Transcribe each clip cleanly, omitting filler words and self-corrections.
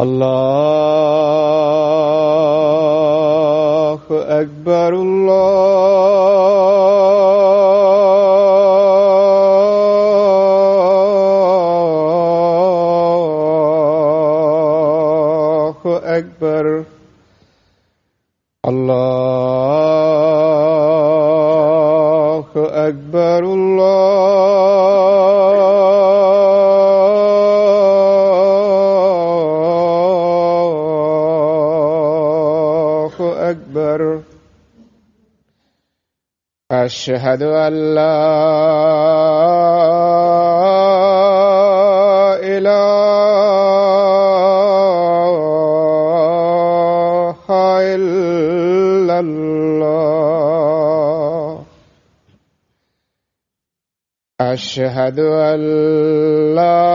الله أكبر الله أكبر الله أكبر أشهد أن لا إله إلا الله أشهد أن لا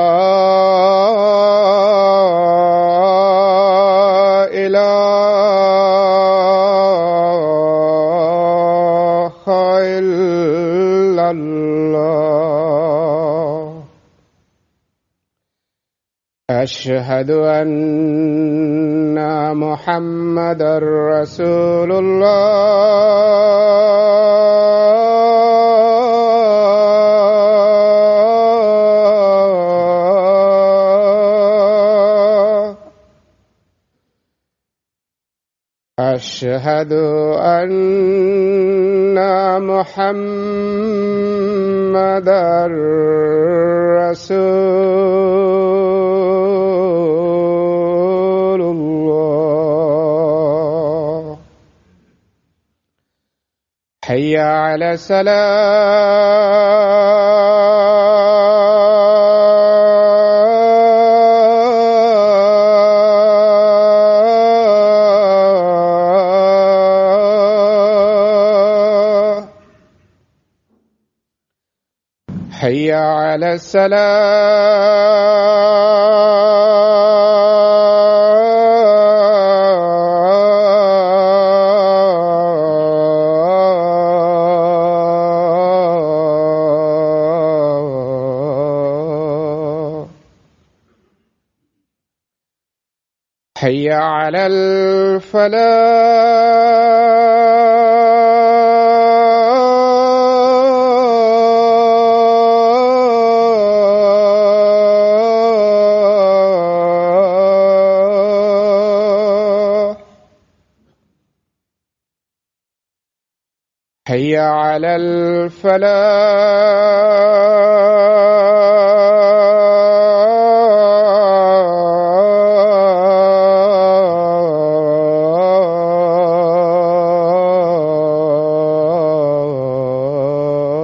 أشهد أن محمدًا رسول الله أشهد أن محمدًا رسول الله حي على الصلاة حي على الصلاة حي على الفلاح حي على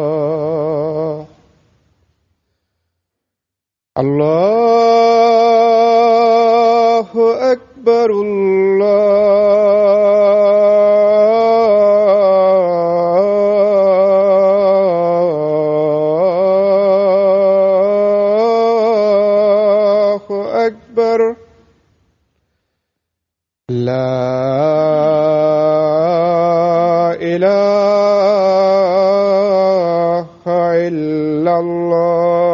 الفلاح الله أكبر الله أكبر لا إله إلا الله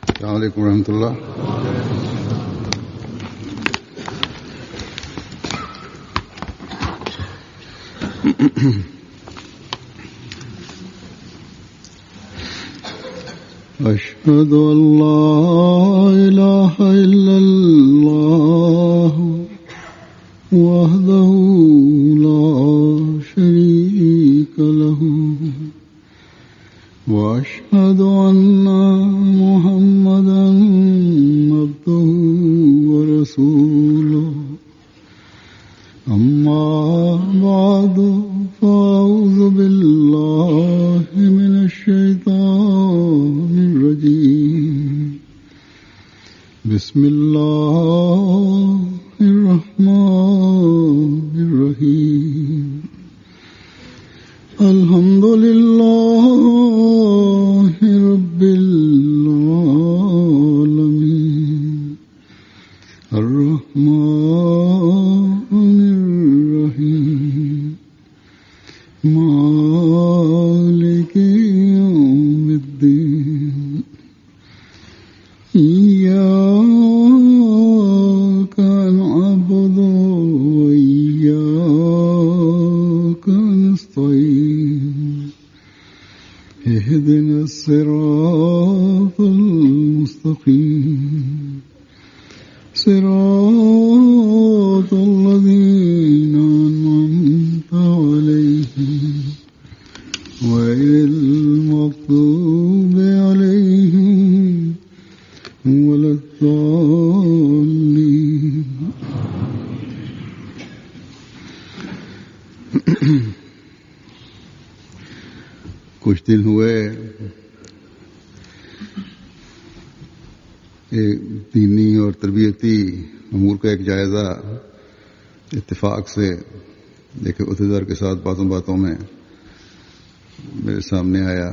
السلام عليكم ورحمة الله. أشهد أن لا إله إلا الله وحده لا شريك له وأشهد أن محمدا عبده ورسوله أما بعد فأعوذ بالله من الشيطان الرجيم بسم الله الرحمن الرحيم الحمد لله رب العالمين الرحمن الرحيم مالك يوم الدين إياك نعبد وإياك نستعين اهدنا الصراط المستقيم صراط الذين أنعمت عليهم غير المغضوب عليهم ولا الضالين कुछ दिन हुए दीनी और तरबियती अमूर का एक जायजा इत्तेफाक से एक उहदेदार के साथ बातों बातों में मेरे सामने आया।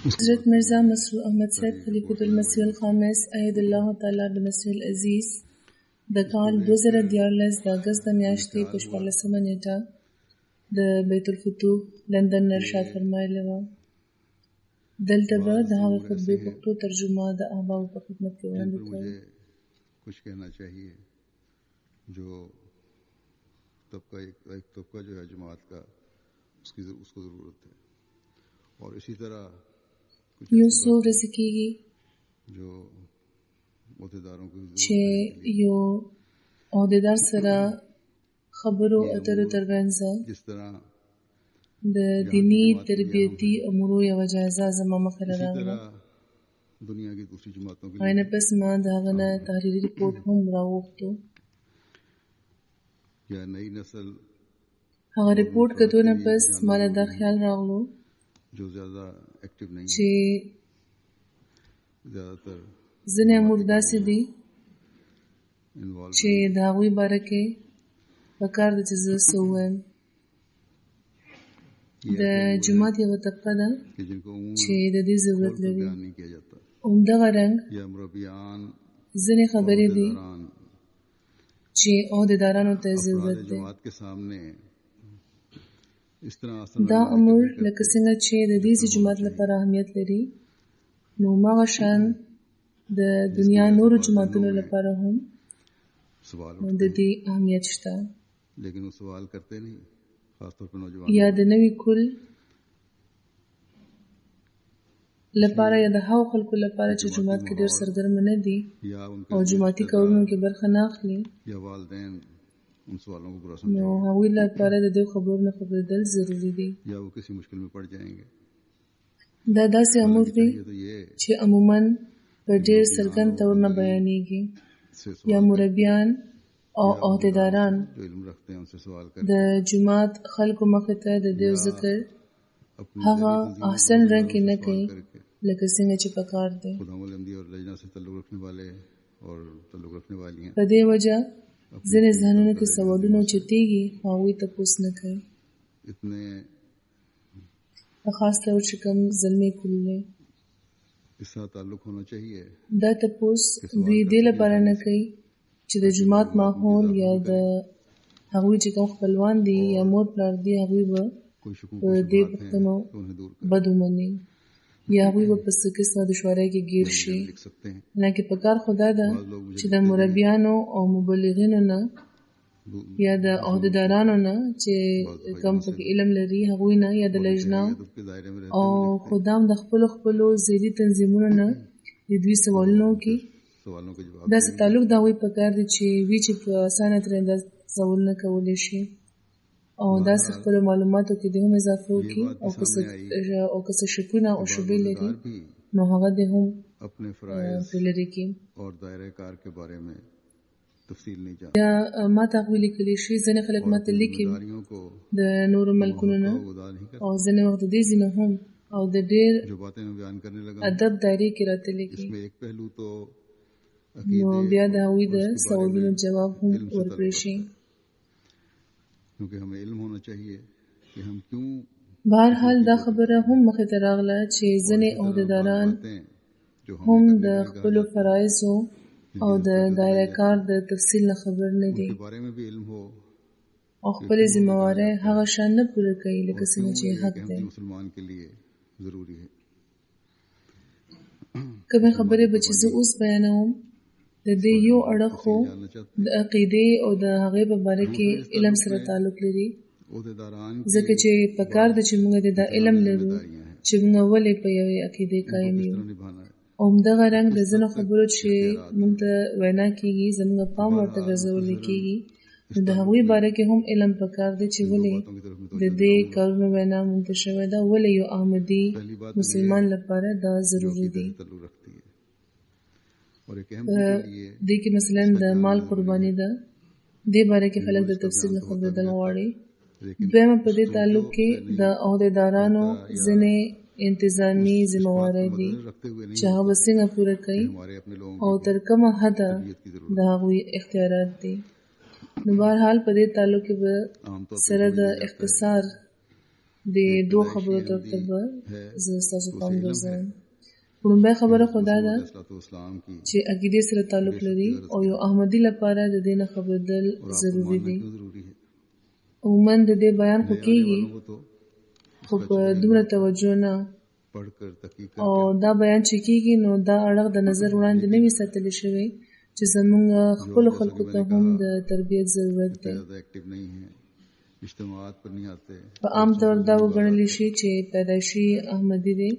حضرت مرزا مسرور احمد صاحب خلیفۃ المسیح الخامس اید الله تعالی بنصر العزیز د کال 2014 د اگست د میاشتې په 14مه نیټه د بیت الفتوح لندن نه ارشاد فرمایلی و. دلته به د هغه خطبې پښتو ترجمه د احبابو په خدمت کې وړاندې کړم. کچھ کہنا چاہیے جو ایک طبقہ جو ہے جماعت کا اس کو ضرورت ہے اور اسی طرح یو څو ورځې کېږي جو عہدیداروں کی چې یو عہدیدار سره خبرو اترو ترمنځ جس طرح د دینی تربیتی امورو یو جایزه زما مخه راغله. دنیا کی دوسری جماعتوں کی اینه پس ما د هغه نه تحریری رپورټ هم راوغوښتو. یا نئی نسل هغه رپورټ کتو نه پس ما دا خیال راغلو جو زیادہ ایکټیو نہیں چې زیادہ تر ځینې امور داسې دي چې د هغوی باره کې پکار ده چې زه څه ووایم. د جومات یوه طبقه ده چې د دې ضرورت لري. همدغه رنګ ځینې خبرې دي چې عہدیدارانو ته ضرورت دی. دا امور لکه څنګه چې د دې جومات لپاره اهمیت لري نو هماغه شان د دنیا نورو جوماتونو لپاره هم د دې اهمیت شته. لیکن وہ سوال کرتے نہیں خاص طور پر نوجوان یا د نوي کل لپاره یا د هغو خلکو لپاره چې جومات کې ډېر سرګرمه نه دي او جوماتي کارونو کې برخه نه اخلي یا والدین ان سوالوں کو برا نو سمجھیں هغوی لپاره د دې خبرو نه خبرېدل ضروري دي. یا وہ کسی مشکل میں پڑ جائیں گے. دا داسې امور دي تو یہ چې عموماً په ډېر څرګند تور نه بیانېږي. یا مربیان او عہدیداران جو علم رکھتے ہیں ان سے سوال د کریں جومات خلکو مخې ته د دې ذکر هغه احسن رنګ کې نه کوي لکه څنګه چې پکار دی. خدا ملمدی اور لجنہ سے تعلق رکھنے والے اور تعلق رکھنے والی ہیں په دې وجه ځینې ذهنونو کې سوالونه چتېږي هغوی تپوس نه کوي. اتنے په خاص طور چې کوم زلمي کول دی اس ساتھ تعلق ہونا چاہیے دا تپوس دوی دې لپاره نه کوي چې د جومات ماحول یا د هغوی چې کوم خپلوان دي یا مور پلار دي هغوی به کوئی شکوک په و دې شبہات ہیں پوښتنو تو انہیں دور کریں. بد ومني یا هغوی به په څه قسمه دشوارۍ کې ګیر شي. لکھ سکتے ہیں حالانکه پکار خدا ده چې د مربیانو او مبلغینو نه یا د عہدیدارانو نه چې کوم پکې علم لري هغوی نه یا د لجنه ادب کے دائرے میں رہتے او خدام د خپلو ذیلی تنظیمونو نه د دوی سوالونو کې سوالوں کے جواب داسې تعلق د هغوی په کار دی چې وی چې په اسانه ترې انداز سوالونه کولی شي او داسې خپلو معلوماتو کې د هم اضافه وکړي او که څه شکونه او شبهې لري نو هغه د هم اپنے فرائض پرې لرې کړي. اور دائرہ کار کے بارے میں تفصیل نہیں جانتے یا ما ته هغوی لیکلی شي ځینې خلک ما ته لیکي ذمہ کو د نورو ملکونو نه ادا نہیں کرتے او ځینې وخت د دې ځینې هم او د ډېر جو باتیں میں بیان کرنے لگا ادب دایرې کې راته اس لیکي میں ایک پہلو تو نو بیا د هغوی د سوالونو جواب هم ورکړی شي. کیونکہ ہمیں علم ہونا چاہیے کہ ہم کیوں بهرحال دا خبره هم مخې ته راغله چې ځینې عہدیداران باتیں جو هم د خپلو فرایضو او د دایره کار د تفصیل نه خبر نه دي کے بارے میں بھی علم ہو او خپلې ذمہوارۍ هغه شان نه پوره کوي لکه څنګه چې حق کہ دی. ہم مسلمان کے لیے ضروری ہے. کومې خبرې به چې زه اوس بیانوم د دې یو اړخ خو جاننا چاہتے د عقیدې او د هغې په باره کې علم سره تعلق لري عہدیداران ځکه چې په کار ده چې موږ د دا علم لرو چې موږ ولې په یوې عقیدې قایم یو نبھانا ہے. او همدغه رنګ د ځینو خبرو چې موږ ته وینا کېږي زموږ پام ورته ګرځولی کېږي نو د هغوی باره کې هم علم په کار دی چې ولې د دې کارونو وینا موږ ته شوې ده ولې یو احمدي مسلمان لپاره دا ضروري دی. تعلق رکھتی ہے اور ایک اہم په دې کې مثلا د مال قرباني ده دې باره کې خلک د تفصیل نه خبرېدل غواړي. دویمه په دې تعلق کې د عہدیدارانو ځینې انتظامی ذمہوارۍ دي رکھتے ہوئے نہیں چې هغه به څنګه پوره کوي ہمارے اپنے لوگوں او تر کومه حده د هغوی اختیارات دي. نو بهرحال په دې تعلق کې به عام طور سره د اختصار د دوه خبرو ترته به زه ستاسو پام ګرځوم. لومړی خبره خو دا ده اسلام کی چې عقیدې سره تعلق لري او یو احمدي لپاره د دې نه خبرېدل ضروري دي. ضروری ہے. عموما د دې بیان خو کېږي وہ تو خو په دومره توجه نه پڑھ کر تحقیق او دا بیان چې کېږي نو دا اړخ د نظر وړاندې نه وي ساتلی شوی چې زموږ خپلو خلکو ته هم د تربیت ضرورت دی. زیادہ ایکٹیو نہیں ہیں اجتماعات پر نہیں آتے په عام طور دا وګڼلی شي چې پیدایشي احمدي دی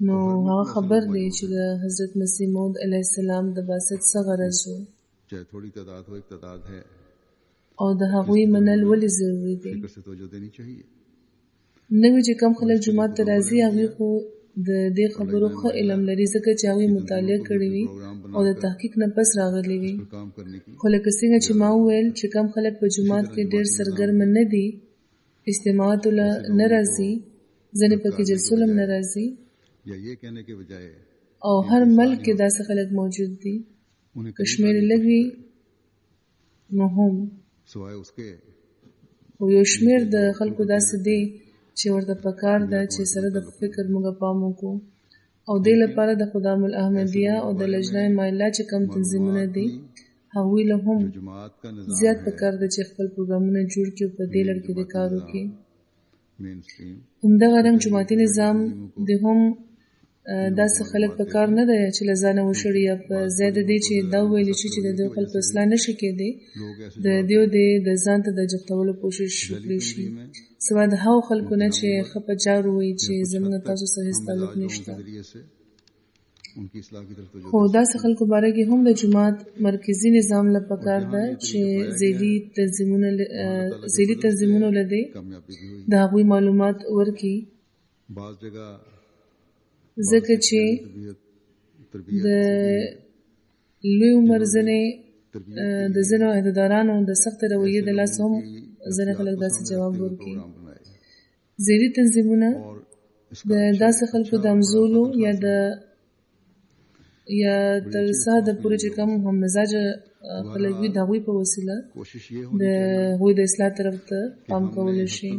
نو هغه خبر دی چې د حضرت مسیح موعود علیه السلام د بعثت څه غرض و چاہے تھوڑی تعداد ہو ایک تعداد ہے او د هغوی منل ولې ضروري دی. فکر سے توجہ دینی چاہیے. نوی چې کم خلک جماعت ته راځي هغوی خو د دې خبرو ښه علم لري ځکه چې هغوی مطالعه کړې وي او د تحقیق نه پس راغلي وي. کام کرنے کی خو لکه څنګه چې ما وویل چې کم خلک په جماعت کې ډېر سرګرمه نه دي اجتماعاتو له نه راځي ځینې پکې جلسو له هم نه راځي یا یہ کہنے کے بجائے او هر ملک کې داسې خلک موجود دي انہیں که شمېر لږ وي نو هم سوائے اس کے او یو شمېر د خلکو داسې دی چې ورته پکار ده چې سره د فکر موږ پام وکړو او دې لپاره د خدام الاحمدیه او د لجنه مایله چې کم تنظیمونه دي هغوی له هم جماعت کا نظام زیات پکار ده چې خپل پروګرامونه جوړ کړي او په دې لړ کې د کار وکړي. مین سټریم همدغه رنګ جماعتي نظام د هم داسې خلک په کار نه دی چې له ځانه وشړي یا په زیاده دی چې دا وویلی شي چې د دوی خلکو اصلاح نه شي کېدی د دوی د ځان ته د جفتولو کوشش وکړي شي سوا د هغو خلکو نه چې ښه په جار ووایي چې زموږ تاسو سره هېڅ تعلق نشته. ذریعے سے ان کی اصلاح کی طرف توجہ خو داسې خلکو باره کې هم د جماعت مرکزي نظام له پکار ده چې ذیلي تنظیمونو له دی کامیابی بھی ہوئی. د هغوی معلومات ورکړي بعض جگہ ځکه چې تربیت د لوی عمر ځینې د ځینو عہدیدارانو د سخت رویې د لاسه هم ځینې خلک داسې جواب ورکړي. ذیلي تنظیمونه د داسې خلکو د همزولو یا تر ساده پورې چې کوم هم مزاجه خلک وي د هغوی په وسیله د هغوی د اصلاح طرف ته پام کولی شي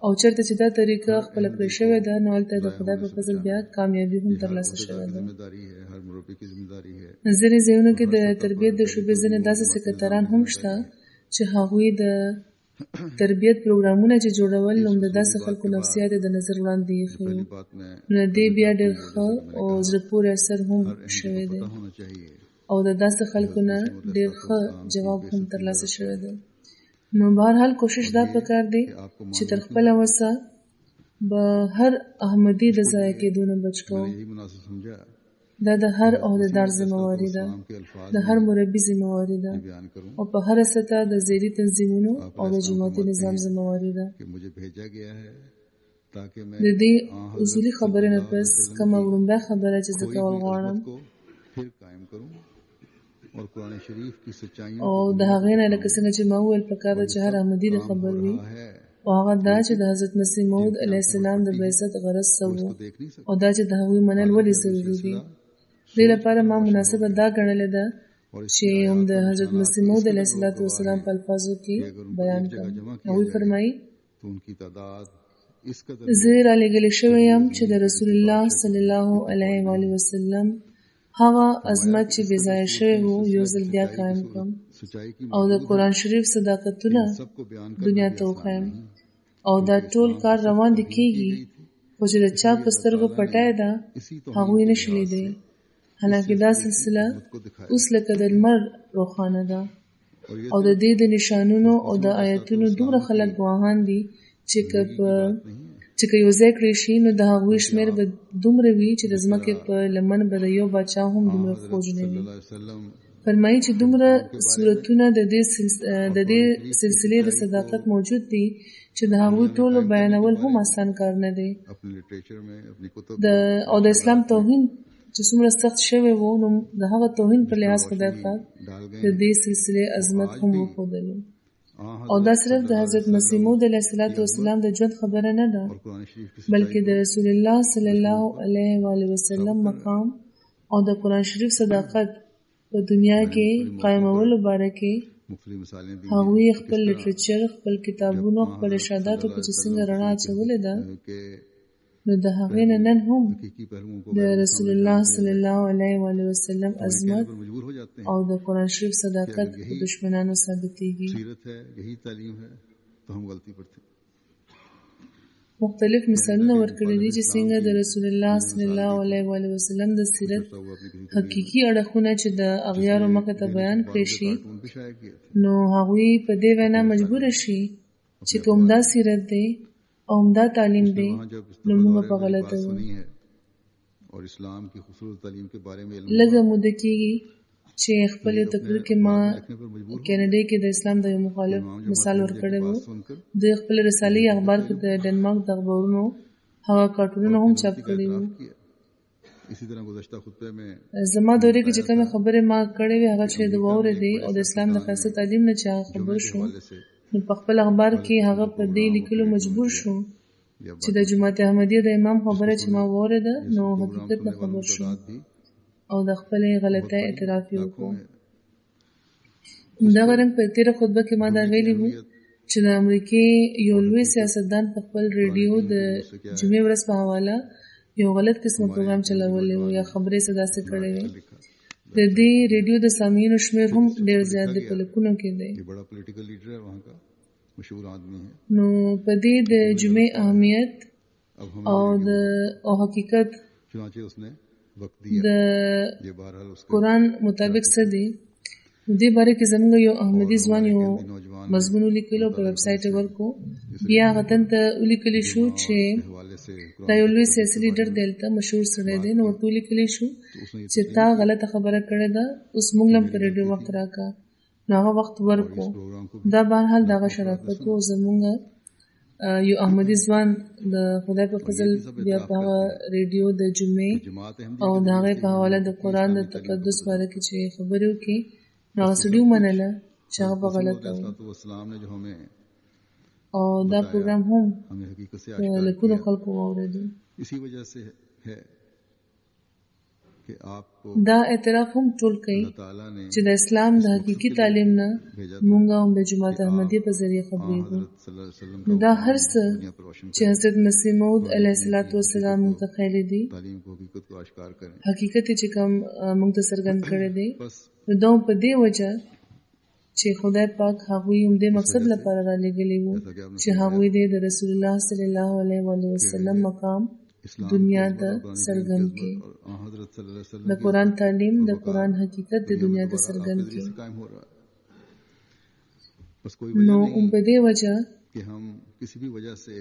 او چېرته چې دا طریقه خپله کړې شوې ده نو هلته د خدای په فضل بیا کامیابي هم ترلاسه شوې ده. ځینې ځایونو کې د تربیت د شعبې ځینې داسې سکرتران هم شته چې هغوی د تربیت پروګرامونه چې جوړول نو د داسې خلکو نفسیات د نظر وړاندې ایښي وي نو دې بیا ډېر ښه او زړه پورې اثر هم شوی دی او د داسې خلکو نه ډېر ښه جواب هم ترلاسه شوی دی. نو بهرحال کوشش دا پکار دی چې تر خپله وسه به هر احمدي د ضایع کېدو نه بچ کوو. यही मुनासिब समझा دا د هر عہدیدار ذمہواری ده، के अल्फाज د هر مربي ذمہواری ده बयान करूं او په هر سطح د زیري تنظیمونو او د جماعتي نظام ذمہواری ده. कि मुझे भेजा गया है ताकि मैं د دې اصولي خبرې نه پس کومه وړاندې خبره چې زه کول غواړم को फिर कायम करूं और कुरान शरीफ की सच्चाइयों او د هغې نه لکه څنګه چې ما وویل پکار ده چې هر احمدي د خبر وي है او هغه دا چې د حضرت مسیح موعود علیه السلام د بعثت غرض څه و देख नहीं सकते او دا چې د هغوی منل ولې ضروري دي. دې لپاره ما مناسبه دا ګڼلې ده چې هم د حضرت مسیح موعود علیه السلام په الفاظو کې بیان کړم. هغوی فرمایي तो उनकी तादाद इस कदर زه رالیږلی شوی یم چې د رسول الله صلی الله علیه و آله وسلم هغه عظمت چې بې ځایه شوی و یو ځل بیا قایم کړم सच्चाई की او د قرآن شریف صداقتونه सबको बयान دنیا ته وښیم. او دا ټول کار روان دي کېږي خو چې د چا په سترګو پټای ده هغوی نشي لیدی، حالانکه دا سلسله اوس لکه د لمر روښانه ده او د دې د نشانونو او د آیتونو دومره خلک ګواهان دي چې که یو ځای کړی شي نو د هغوی شمېر به دومره وي چې د ځمکې په لمن به د یو باچا هم دومره فوج نه وي. فرمایي چې دومره صورتونه د دې سلسلې د صداقت موجود دي چې د هغوی ټولو بیانول هم آسان کار نه دی. अपने लिटरेचर में अपनी कुतुब او د اسلام توهین چې څومره سخت شوی و نو د هغه توهین پر لحاظ خدای پاک د دې سلسلې عظمت هم وښودلو. او دا صرف د حضرت مسیح موعود علیه السلام د ژوند خبره نه ده कुरान शरीफ की بلکې د رسول الله صلی الله علیه و آله وسلم مقام او د قرآن شریف صداقت په دنیا کې قائمولو باره کې मुख्तलिफ मिसालें दी هغوی خپل لټریچر، خپل کتابونو، خپل ارشاداتو کې چې څنګه رڼا اچولې ده कि نو د هغې نه نن هم हकीकी पहलुओं को د رسول الله صلی الله علیه و آله وسلم عظمت पर मजबूर हो जाते हैं. او د قرآن شریف صداقت په دشمنانو ثابتېږي. सीरत है यही तालीम है तो हम गलती पर थे. مختلف مثالونه ورکړي دي چې څنګه د رسول الله صلی الله علیه و آله وسلم د سیرت तो वो अपनी किसी حقیقي اړخونه چې د اغیارو مخه ته بیان کړی شي कार्टून पे शाया किए थे. نو هغوی په دې وینا مجبور شي چې کوم دا سیرت دی او دا تعلیم دی वहाँ जब نو موږ په बात غلطه وو. सुनी है और इस्लाम की खूबसूरत तालीम के बारे में इल्म لږه موده کېږي چې خپل یو تقریر کې ما रखने पर मजबूर کینیډا کې د اسلام د یو مخالف مثال ورکړی وو. د خپل رسالې اخبار کې د ډنمارک د اخبارونو هغه کارټونونه هم چاپ کړي وو. किया. इसी तरह गुज़श्ता खुतबे में زما دورې کې چې کومې خبرې ما کړې وې هغه چې د واورېدې او د اسلام د ښایسته تعلیم نه چې هغه خبر شو हवाले से نو په خپل اخبار کې هغه په دې لیکلو مجبور شو या چې د جماعت احمدیه د امام خبره چې ما واورېده نو حقیقت نه خبر شو बात भी او د خپلې غلطۍ اعتراف یې وکړو. دغه رنګ په تېره خطبه کې ما دا ویلي وو چې د امریکې یو لوی سیاستدان په خپل ریډیو د جمعې ورځ په حواله یو غلط قسمه پروګرام چلولی و یا خبرې څه داسې کړې وې. د دې ریډیو د سامعینو شمېر هم ډېر زیات دی، په لکونو کې دی. ये बड़ा पॉलिटिकल लीडर है वहाँ का, मशहूर आदमी है. نو په دې د جمعې اهمیت अब हम او حقیقت चुनाचे उसने वक्त दिया. د ये बहरहाल उसके قرآن مطابق څه دی دې باره کې زموږ یو احمدي ځوان یو مضمون ولیکلو په ویب سایټ یې ورکو. بیا هغه ته ولیکلی شو چې हवाले से دا یو لوی سیاسي لیډر دی، هلته مشهور سړی دی. نو ورته ولیکلی شو چې تا غلطه خبره کړې ده، اوس موږ له هم په ریډیو وخت راکړه. نو هغه وخت ورکو. प्रोग्राम को دا بهرحال د هغه شرافت و. زموږ یو احمدي ځوان د خدای په فضل بیا په هغه ریډیو د جمعې जमात او د هغې په حواله د قرآن د تقدس باره کې چې خبرې وکړي نو هغه سړي ومنله چې هغه په غلطه و. अहमद ने जो हमें او دا پروګرام هم हकीकत से لکونو خلکو واورېدو. इसी वजह से है कि आपको دا اعتراف هم ټول کوي अल्लाह ताला ने چې د اسلام د حقیقي تعلیم نه مونږ هم د جماعت احمدیه په ذریعه خبرېږو. हज़रत सल्लल्लाहु अलैहि वसल्लम نو دا هر څه दुनिया पर रोशन چې حضرت مسیح موعود علیه السلام ته خیلی دي तालीम को हकीकत को आश्कार करें. حقیقت یې چې کوم موږ ته څرګند کړی دی बस نو دا په دې وجه چې خدای پاک هغوی هم دې مقصد لپاره را لېږلي وو چې هغوی دې د رسول الله صلی الله علیه وسلم مقام इस्लाम دنیا ته څرګند کړي. और हज़रत सल्लल्लाहु अलैहि د वसल्लम قرآن تعلیم د قرآن حقیقت د دنیا ته څرګند کړي. से कायम हो रहा है. बस कोई वजह نو नहीं په دې وجه कि हम किसी भी वजह से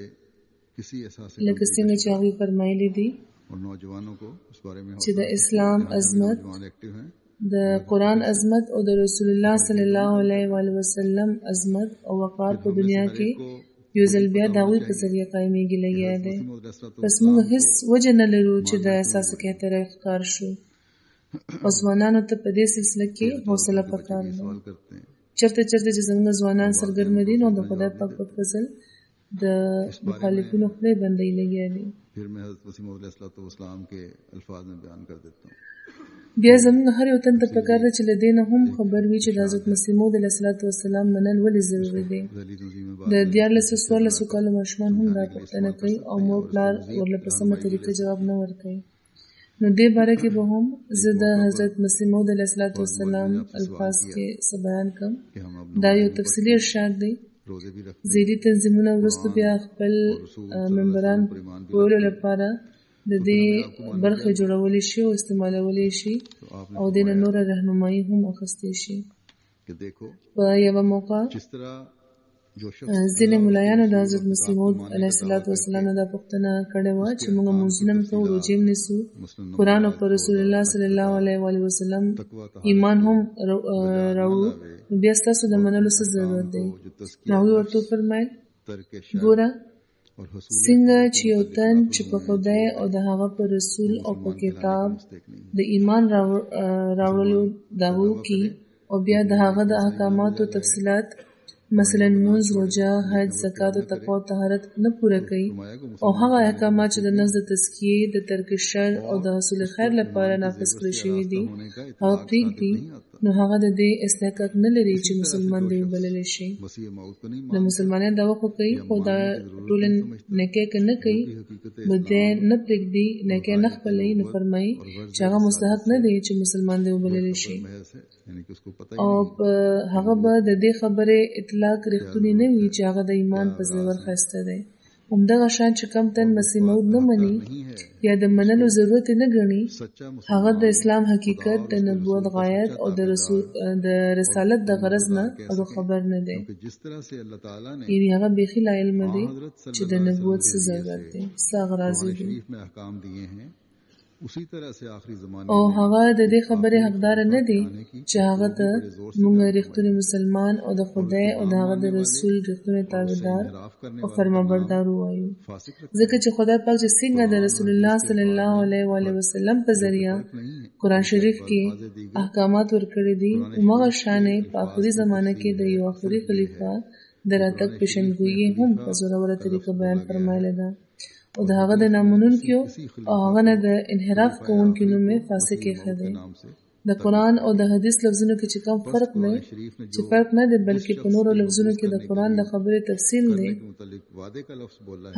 किसी एहसास से لکه څنګه چې هغوی فرمایلی دي और नौजवानों को इस बारे में چې د اسلام عظمت नौजवान एक्टिव हैं د قرآن عظمت او د رسول الله صلی الله علیه و آله وسلم عظمت او وقار په دنیا کې یو ځل بیا د هغوی په ذریعه قایمېږي لګیا دی پس موږ هیڅ وجه نه لرو چې د احساس کهتره ښکار شو او ځوانانو ته په دې سلسله کې حوصله پکار ده چرته چې زموږ ځوانان سرګرم دي نو د خدای پاک په فضل د مخالفینو خپلې بندۍ لګیا دي फिर मैं हज़रत मसीह मौद अलैहिस्सलाम के अल्फाज में बयान कर देता हूँ بیا زموږ هر یو تن ته پکار ده چې له دې نه هم خبر وي چې د حضرت مسیح موعود علیه السلام منل ولې ضروري دی د 1400 کالو ماشومان هم دا پوښتنه کوي او مور پلار ورله په سمه طریقه جواب نه ورکوي نو دې باره کې به هم زه د حضرت مسیح موعود علیه السلام الفاظ کې څه بیان کوم دا یو تفصیلي ارشاد دی زیدي تنظیمونه وروسته بیا خپل ممبران پوهولو لپاره د دې برخې جوړولی شي او استعمالولی شي او د نه نوره رهنمایي هم اخیستی شي په یوه موقع ځینې ملایانو د حضرت مسیح موعود علیه السلام نه دا پوښتنه کړې وه چې موږ لمونځونه هم کوو روژې هم نیسو قرآن او په رسول الله صلی الله علیه وسلم ایمان هم راوړو نو بیا ستاسو د منلو څه ضرورت دی نو هغوی ورته وفرمیل ګوره څنګه چې یو تن چې په خدای او د هغه په رسول او په کتاب د ایمان راوړلو دعوه کوي او بیا د هغه د احکاماتو تفصیلات مثلا مونځ روژه حج زکات او تقوا او طهارت نه پوره کوي او هغه احکامات چې د نفس د تزکیې د ترک شر او د حصول خیر لپاره نافذ کړل شوي دي هغه پرېږدي نو هغه د دې استحقاق نه لري چې مسلمان دی وبللی شي د مسلمانانو دعوه خو کوي خو دا ټول نیکۍ که نه کوي بدی نه پرېږدي نیکۍ نه خپلوي نو فرمایي چې هغه مستحق نه دی چې مسلمان دی وبللی شي او هغه به د دې خبرې اطلاق رښتونی نه وي چې هغه د ایمان په زور ښایسته دی همدغه شان چې کم تن مسیح موعود نه مني یا د منلو ضرورت نه ګڼي هغه د اسلام حقیقت د نبوت غایت او د رسالت د غرض نه او خبر نه دی یعنی هغه بیخي لا علم دی چې د نبوت څه ضرورت دی څه غرض دی او هغه د دې خبرې حقدار نه دی چې هغه ته موږ رښتونی مسلمان او د خدای او د هغه د رسول رښتونی تابعدار او فرمانبردار وایو ځکه چې خدای پاک چې څنګه د رسول الله صلی الله علیه و آله وسلم په ذریعہ قرآن شریف کې احکامات ورکړي دي هماغه شانې په آخري زمانه کې د یو آخري خلیفه د راتګ پیشنګویي هم په زوروره طریقه بیان فرمایلی ده او د هغه د نامنونکیو او هغه نه د انحراف کوونکي نوم یې فاسق ایښی دی د قرآن او د حدیث لفظونو کې چې کوم فرق دی چې فرق نه دی بلکې په نورو لفظونو کې د قرآن د خبرې تفصیل دی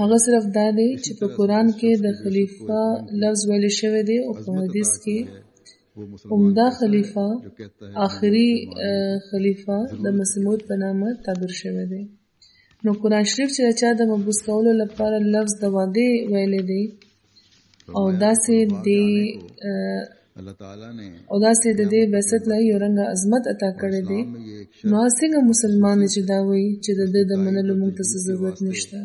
هغه صرف دا دی چې په قرآن کې د خلیفه لفظ ویل شوی دی او په حدیث کې عمده خلیفه آخري خلیفه د مسیح موعود په نامه تعبیر شوی دی نو قرآن شریف چې چا د مبوس کولو لپاره لفظ د وعده ویلې دی او داسې د دې بعثت له یو رنګه عظمت عطا کړی دی نو څنګه مسلمان چې دا وایي چې د دې د منلو موږ ته ضرورت نشته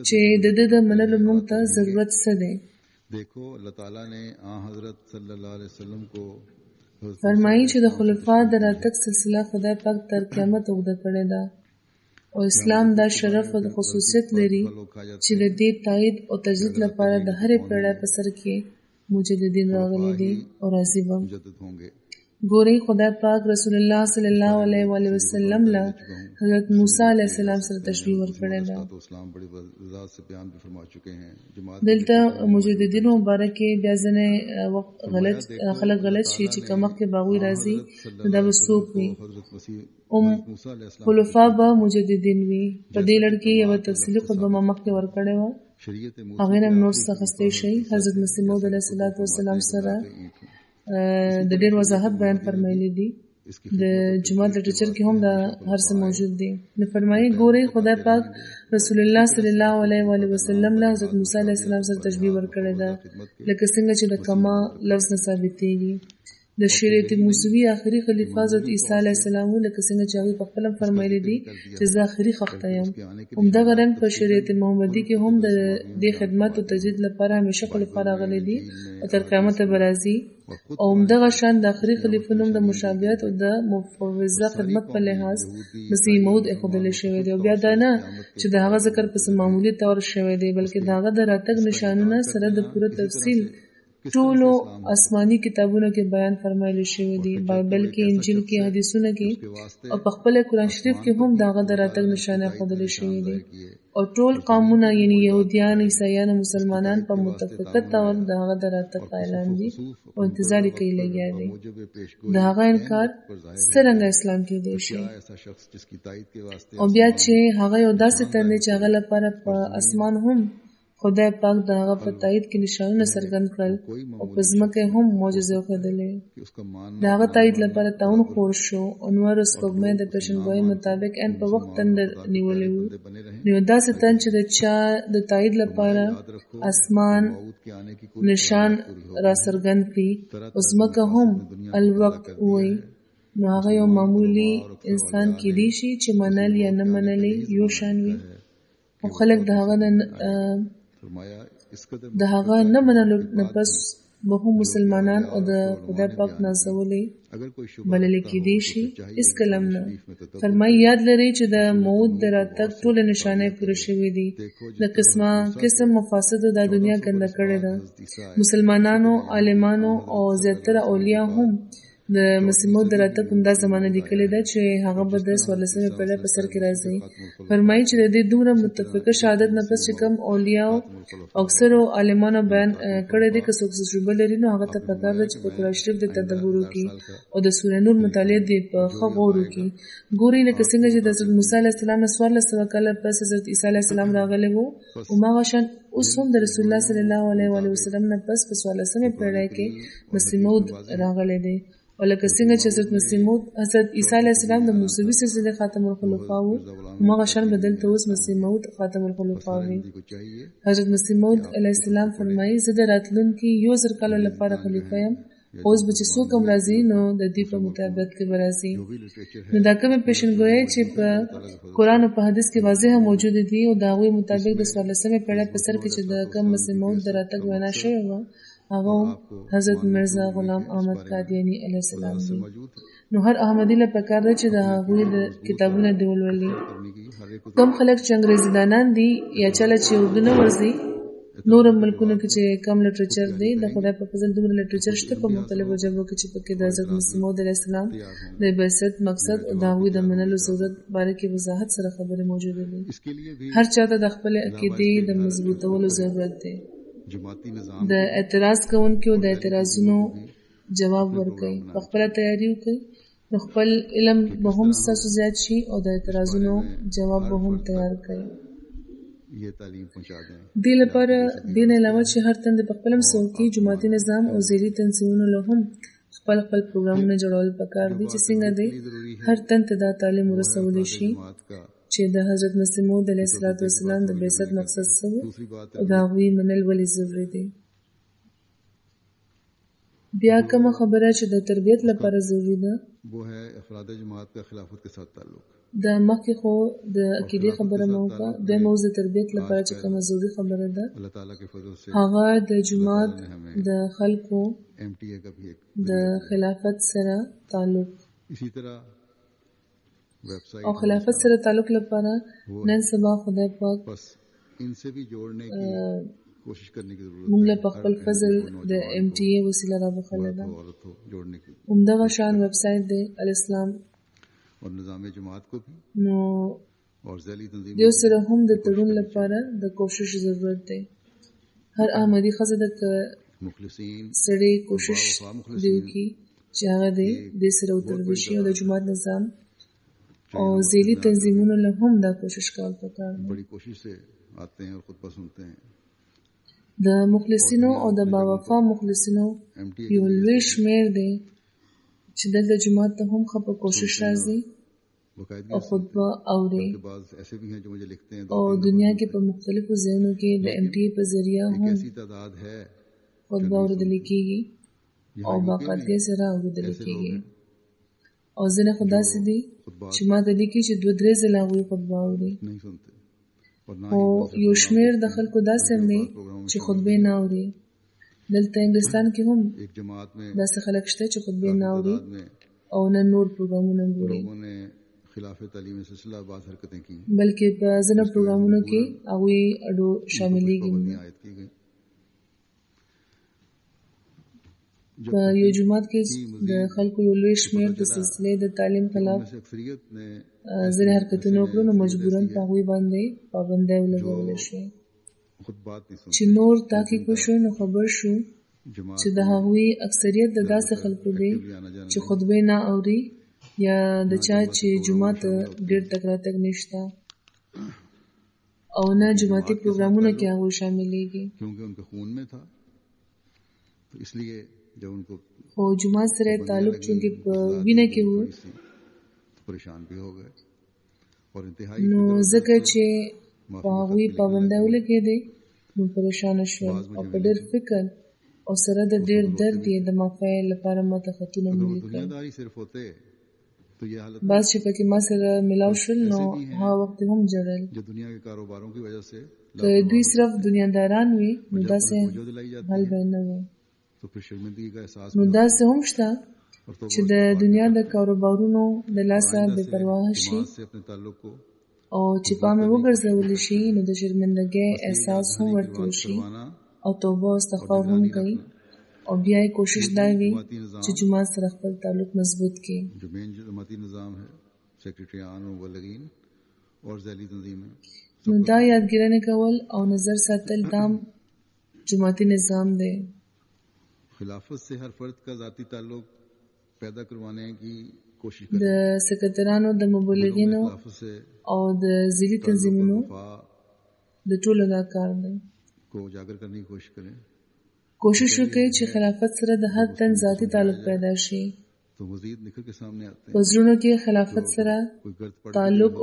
چې د دې د منلو موږ ته ضرورت څه دی فرمایي چې د خلفاء د راتګ سلسله خدای پاک تر قیامت اوږده کړې ده او اسلام دا شرف او خصوصیت لري چې د دې تایید او تجدید لپاره د هرې پیړۍ په سر کې مجددین راغلي دي او راځي به ګورئ خدای پاک رسول الله صلی الله علیه و آله وسلم له حضرت موسی علیه السلام سره تشبیه ورکړې ده دلته مجددینو مبارک بیا ځنې خلک غلط شي چې که مخکې باغوی راځي دا به څوک وي خلفا به مجددین وي په دې لړ کې یوه تفصیلي خطبه ما مخکې ورکړې وه هغې نه نور څه اخیستی شئ حضرت مسیح موعود علیه السلام سره د ډېر وضاحت بیان فرمایلی دي د جماعت لټرچر کې هم دا هر څه موجود دي نو فرمایي ګورئ خدای پاک رسول الله صلی الله علیه و آله وسلم له حضرت موسی علیه السلام سره تشبیه ورکړې ده لکه څنګه چې د کما لفظ نه ثابتېږي د شریعت موسوي آخري خلیفہ حضرت عیسی علیه السلام لکه څنګه چې هغوی په خپل فرمایلی دي چې زه آخري خلیفہ یم. همدغه رنګ په شریعت محمدي کې هم د دې خدمت او تجدید لپاره همیشه خلیفہ راغلي دي او تر قیامت به راځي. او همدغه شان د آخري خلیفہ نوم د مشابهت او د مفوضه خدمت په لحاظ مسیح موعود ایښودل شوی دی. او بیا دا نه چې د هغه ذکر په معمولی طور شوی دی، بلکې د هغه د راتګ نشانونه سره د پوره تفصیل ټولو آسماني کتابونو کې بیان فرمایلی شوی دی، بایبل کې، انجیل کې، حدیثونو کې او په خپل قرآن شریف کې هم د هغه د راتګ نشانه ښودل شوی دی. او ټول قومونه یعنی یهودیان، عیسایان او مسلمانان په متفقه طور د هغه د راتګ قایلان دي او انتظار یې کوي لګیا دی. د هغه انکار څرنګه اسلام کېدی شي؟ او بیا چې هغه یو داسې تن دی چې هغه لپاره په اسمان هم خدای پاک د هغه په تایید کې نشانونه څرګند کړل او په ځمکه هم معجزې وښودلې. د هغه تایید لپاره طاعون خور شو او نور سپوږمۍ د پیشنګویۍ مطابق ان په وخت تندر نیولې وو. نو یو داسې تن چې د چا د تایید لپاره اسمان نشان را څرګند کړي او ځمکه هم الوقت ووایي، نو هغه یو معمولی انسان کېدی شي چې منل یا نه منل یو شان وي. او خلک د هغه نه منلو نه پس به هم مسلمانان او د خدای پاک نازولې بللی کېدی شي؟ هېڅکله هم نه. فرمایي یاد لرئ چې د موعود د راتګ ټولې نشانې پوره شوې دي. د قسمه قسم مفاسدو دا دنیا ګنده کړې ده. مسلمانانو، عالمانو او زیاتره اولیا هم د مسیح موعود د راتګ همدا زمانه لیکلې ده چې هغه به د 14مې پېړۍ په سر کې راځي. فرمایي چې د دې دومره متفقه شهادت نه پس چې کوم اولیاو او اکثرو عالمانو بیان کړی دی، که څوک تجربه لري نو هغه ته پکار ده چې په قرآن شریف د تدبر وکړي او د سوره نور مطالعه دې په ښه غور وکړي. ګورئ لکه څنګه چې د حضرت موسی علیه السلام نه 1400 کاله پس حضرت عیسی علیه السلام راغلی وو، هماغه شان اوس هم د رسول الله صلی الله علیه وسلم نه پس په 14مې پېړۍ کې مسیح موعود راغلی دی. او لکه څنګه چې حضرت عیسی علیه السلام د موسوي سلسله خاتم الخلفاء وو، هماغه شان بدلته اوس مسیح موعود خاتم الخلفاء وي. حضرت مسیح موعود علیه السلام فرمایي زه د راتلونکي 1000 کالو لپاره خلیفه یم. اوس به چې څوک هم راځي نو د دې په مطابق کې به راځي. نو دا کومې پیشنګویۍ چې په قرآن او په حدیث کې واضح موجود دي او د هغوی مطابق د 14مې پېړۍ په سر کې چې د کوم مسیح موعود د راتګ وینا شوې وه، هغه حضرت مرزا غلام احمد قادیانی علیه السلام دی. نو هر احمدي له پکار ده چې د هغوی د کتابونه دی ولولي. کم خلک چې انګریزي دانان دي یا چاله چې اردو نه ورځي، نور ملکونو کې چې کم لټریچر دی، د خدای په فضل دومره لټریچر شته په مختلفو ژبو کې چې پکې د حضرت مسیح موعود علیه السلام د بعثت مقصد او د هغوی د منلو ضرورت باره کې وضاحت سره خبرې موجوده دي. هر چاته د خپل عقیدې د مضبوطولو ضرورت دی. د اعتراض کوونکو د اعتراضونو جواب ورکړئ، په خپله تیاری وکړئ، نو خپل علم به هم ستاسو زیات شي او د اعتراضونو جواب به هم تیار کړئ. دې لپاره دې نه علاوه چې هر تن د په خپل مسلکي جماعتي نظام او ذیلي تنظیمونو له هم خپل پروګرامونه جوړول پکار دي چې څنګه دی هر تن ته دا تعلیم ورسولی شي چې د حضرت مسیح موعود علیه السلام د بعثت مقصد څه و او د هغوی منل ولې ضروري دی. بیا کومه خبره چې د تربیت لپاره ضروري ده، د مخکې خو د عقیدې خبره مو وکړه، دویم اوس د تربیت لپاره چې کومه ضروري خبره ده هغه د جماعت د خلکو د خلافت سره تعلق او خلافت سره تعلق لپاره نن سبا خدای پاک مونږ له خپل فضل د MTA وسیله را بخله ده. همدغه شان ویب سایټ دی الاسلام، نو دیو سره هم د تړون لپاره د کوشش ضرورت دی. هر احمدي ښځه د سړی کوشش دی وکړي چې هغه دی د سره وتړل شي او د جماعت نظام او ذیلی تنظیمونو له هم دا کوشش کول پکار دی. د مخلصینو او د باوفا مخلصینو یو لوی شمیر دی چې دلته جماعت ته هم ښه په کوشش راځي او خطبه اوري او دنیا کې په مختلفو ځایونو کې د MTA په ذریعه هم خطبه اورېدل کېږي. او باقاعدګۍ سره اورېدل کېږي. او ځینې خو داسې دي چې ما ته لیکي چې 2-3 ځله هغوی خطبه اوري. خو یو شمېر د خلکو داسې هم دي چې خطبې نه اوري. دلته انګلستان کې هم داسې خلک شته چې خطبې نه اوري او نه نور پروګرامونه ګوري، بلکې په ځینو پروګرامونو کې هغوی اډو شاملېږي. په یو جومات کې د خلکو یو لوی شمېر د سلسلې د تعلیم خلاف ځینې حرکتونه وکړو، نو مجبوراً په هغوی باندې پابندۍ ولګولی شوې. چې نور تحقیق وشو نو خبر شو چې د هغوی اکثریت د داسې خلکو دی چې خطبې نه اوري یا د چا چې جومات ته ډېر تګ راتګ نشته او نه جوماتي پروګرامونه کې هغوی شاملېږي. خو جومات سره تعلق چونکې په وینه کې و، نو ځکه چې په هغوی پابندۍ ولګېدې نو پریشانه شول او په ډېر فکر او سره د ډېر درد یې د معافۍ لپاره ما ته خطونه مې لیکل. بعض چې پکې ما سره ملاو شول نو هغه وخت هم ژړل. که دوی صرف دنیاداران وي نو داسې حل به نه و. نو داسې هم شته چې د دنیا د کاروبارونو د لاسه بې پرواهه شي او چې پام یې وګرځولی شي نو د شرمندګۍ احساس هم ورته وشي او توبه او استغفار هم کوي او بیا یې کوشش دا وي چې جومات سره خپل تعلق مضبوط کړي. نو دا یادګیرنې کول او نظر ساتل دا جوماتي نظام دی. د سکرترانو، د مبلغینو او د ذیلی تنظیمونو د ټولو دا کار دی. کوشش وکړئ چې خلافت سره د هر تن ذاتي تعلق پیدا شي. په زړونو کې خلافت سره تعلق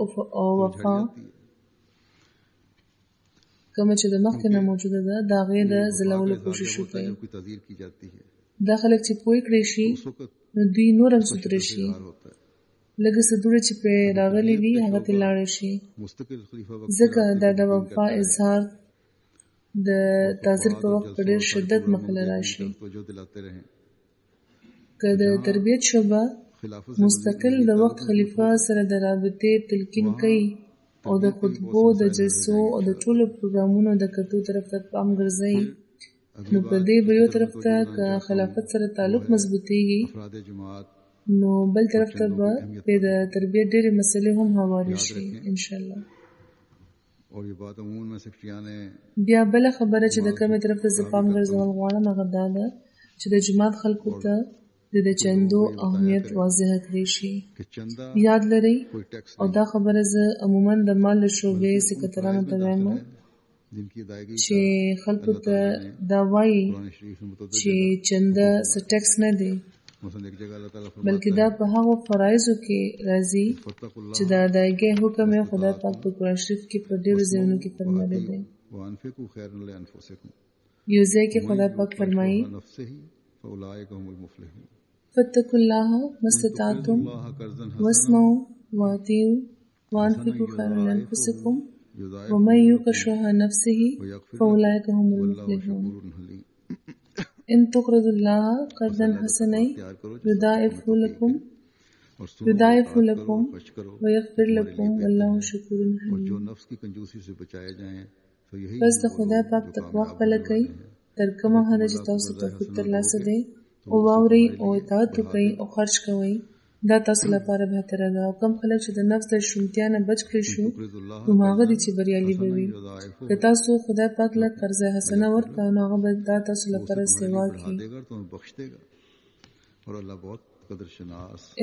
او وفا کومه چې د مخکې نه موجوده ده د هغې د ځلولو کوشش وکړئ. دا خلک چې پوه کړی شي نو دوی نور هم سودره شي. لږه څه دوړه چې پرې راغلي وي هغه ترې لاړه شي. ځکه دا د وفا اظهار د تاثیر په وخت په ډېر شدت مخه له راشي. که د تربیت شعبه مستقل د وخت خلیفه سره د رابطې تلقین کوي او د خطبو، د جلسو او د ټولو پروګرامونو د کتو طرف ته پام ګرځوي نو په دې به یو طرف ته که خلافت سره تعلق مضبوطېږي نو بل طرف ته به پرې د تربیت ډېرې مسلې هم هوارې شي انشاءالله. بیا بله خبره چې د کومې طرف ته زه پام ګرځول غواړم هغه دا ده چې د جومات خلکو ته د چندو اهمیت واضحه کړی شي. یاد لرئ او دا خبره زه عموما د مال شعبې سکرترانو ته وایم چې خلکو ته دا وایي چې چنده څه ټیکس نه دی، بلکې دا په هغو فرایضو کې راځي چې د ادایګۍ حکم یې خدای پاک په قرآن شریف کې په ډېرو ځایونو کې فرمایلی دی. یو ځای کې خدای پاک فرمایي فاتقوا الله ما استطعتم واسمعوا واطیعوا وانفقوا خیرا لانفسکم ومن یوق شح نفسه فاولئک هم المفلحون. ان تقرضوا الله قرضا حسنا يضاعفه لكم ويغفر لكم والله شکور حلیم. پس د خدای پاک تقوا خپله کوئ تر کومه حده چې تاسو توفیق ترلاسه دی او واورئ او اطاعت وکړئ او خرج کوئ، دا تاسو لپاره بهتره ده. او کوم خلک چې د نفس د شومتیا نه بچ کړی شو نو هغه دي چې بریالي به وي. که تاسو خدای پاک له قرض حسنه ورکړه نو هغه به دا تاسو لپاره سیوا کړي.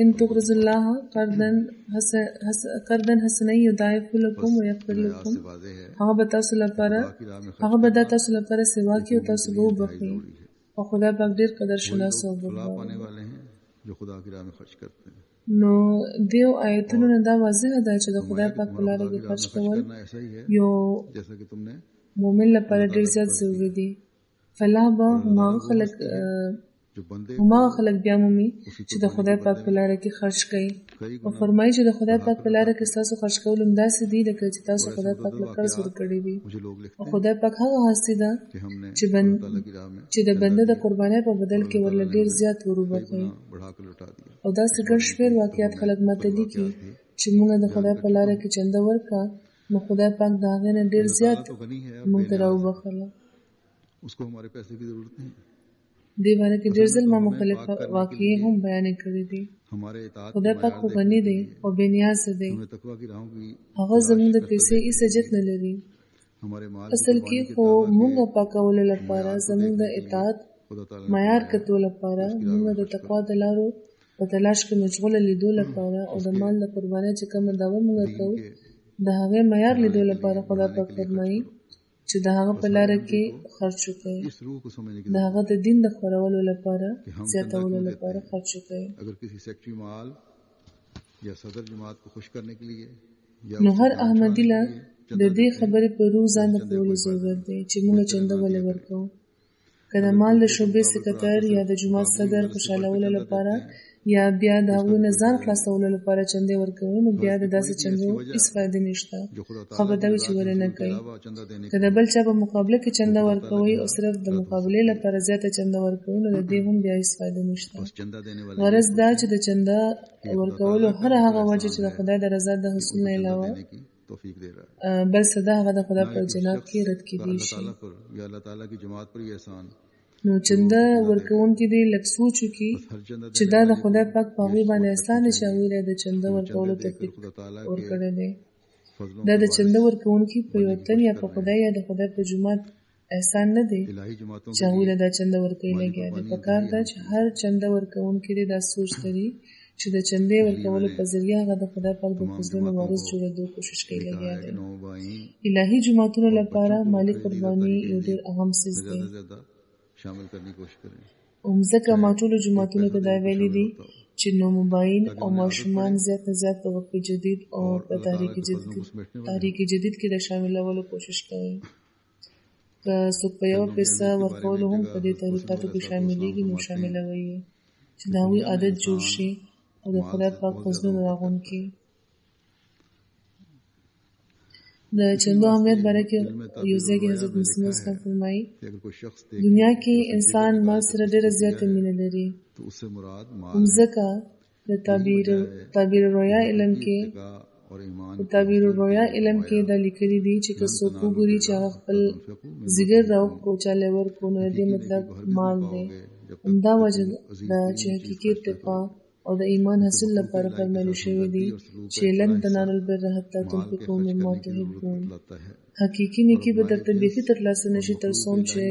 ان تقرضوا الله قرضا حسنا يضاعفه لكم ويغفر لكم، هغه به دا تاسو لپاره سیوا کړي او تاسو به وبخښي. او خدای پاک ډېر قدر شناس او بخښونکی. نو دیو آیتونو نه دا واضحه ده چې د خدای پاک په لاره کې خرج کول یو مؤمن لپاره ډېر زیات ضروري دي. فلاح به هماغه خلک जो बंदे هماغه خلک بیا مومي چې د خدای پاک په لاره کې خرج کوي او فرمایي چې د خدای پاک په لاره کې تاسو خرج کول هم داسې دي لکه چې تاسو خدای پاک له قرض ورکړي وي मुझे लोग लिखते او خدای پاک هغه هستی ده कि हमने چې की राह में چې د بنده د قربانۍ په بدل کې ورله ډیر زیات وروبخي बढ़ा कर लौटा दिया او داسې ګڼ شمېر واقعیات خلک ماته لیکي چې موږ د خدای په لاره کې چنده ورکړه نو خدای پاک د هغې نه ډیر زیات तो गनी है موږ ته راوبخله उसको हमारे पैसे की जरूरत नहीं دې باره کې ډېر ځل ما مختلف واقعې هم بیان کړې دي हमारे اطاعت خدای پاک خو غني دی او بې نیازه دی हमें तकवा की राहों की هغه زموږ د پیسې هیڅ حاجت نه لري हमारे माल اصل کې خو موږ پاکولو لپاره زموږ د اطاعت खुदा ताला معیار کتو لپاره موږ د تقوا د لارو په تلاش کې مشغوله لیدو لپاره او د مال د قربانۍ چې کومه دعوه موږ کوو د هغې معیار لیدو لپاره خدای پاک فرمایي چې د هغه په لاره کې خرچ وکړئ इस रूह को समझने की د هغه د دین د خورولو لپاره زیاتولو لپاره خرچ وکړئ अगर किसी सेक्रेटरी माल या सदर जमात को खुश करने के लिए या نو هر احمدي له د دې خبرې په روح ځان د پوهولو ضرورت دی چې موږ چنده ولې ورکوو که د مال د شعبې سکرټر یا د جومات صدر خوشحالولو لپاره یا بیا د هغوی نه ځان خلاصولو لپاره چندې ورکوي نو بیا د داسې چندو هېڅ فایده نشته ښه به دا وي چې ولې نه کوي که د بل چا په مقابله کې چنده ورکوي او صرف د مقابلې لپاره زیاته چنده ورکوي نو د دې هم بیا هېڅ فایده نشته चंदा देने वाले غرض دا چې د چنده ورکولو هر هغه وجه چې د خدای د رضا د حصول نه علاوه की तौफीक दे रहा है بل صدا هغه د خدای په جناب کې رد کېدی अल्लाह شي ताला पर या अल्लाह ताला की जमात पर ये एहसान نو چنده ورکوونکي دې لږ سوچ وکړي हर चंदा چې دا د خدای پاک په هغوی باندې احسان دی چې هغوی له د چنده ورکولو توفیق खुदा ताला ورکړی دی फजलों دا د چنده ورکوونکي په یو تن یا په خدای یا د خدای په جومات احسان نه دی इलाही जमातों چې هغوی له دا چنده ورکوي لګیا دی پکار ده چې هر چنده ورکوونکي دې دا سوچ لري چې د چندې ورکولو په ذریعه هغه د خدای پاک د فضلونو وارث جوړېدو کوشش کوي لګیا دی नौ बाई الهي جوماتونو لپاره مالی قرباني یو ډېر اهم څیز دی ज्यादा से ज्यादा शामिल करने की कोशिश करें ځکه ما ټولو جوماتونو ته دا ویلي دي چې نو موبایل او ماشومان زیات نه زیات په وقف جدید او په تحریک جدید کې د شاملولو کوشش کوي که څوک په یو پیسه ورکولو هم په دې طریقاتو کې شاملېږي نو شاملوي چې د هغوی عادت جوړ شي او د خدای پاک فضلونه راغونډ کړي د چندو اهمیت باره کې یو ځای کې حضرت مسلم اسلام فرمایي कि अगर कोई शख्स दे دنیا کې انسان مال سره ډېره زیاته مینه لري तो उससे मुराद माल ځکه د تعبیر رویا علم کې का और ईमान په تعبیر رویا علم کې دا لیکلي دي چې که څوک وګوري چې هغه خپل ځیګر راوکړو چاله ورکړو نو دې مطلب مال دی همدا وجه دا چې حقیقي ارتقا او د ایمان حاصل لپاره فرمایل شوی دی چې لن تنالوا البر حتى تنفقوا مما تحبون लाता है حقیقي نیکي به درته بیخي ترلاسه نشي تر څو چې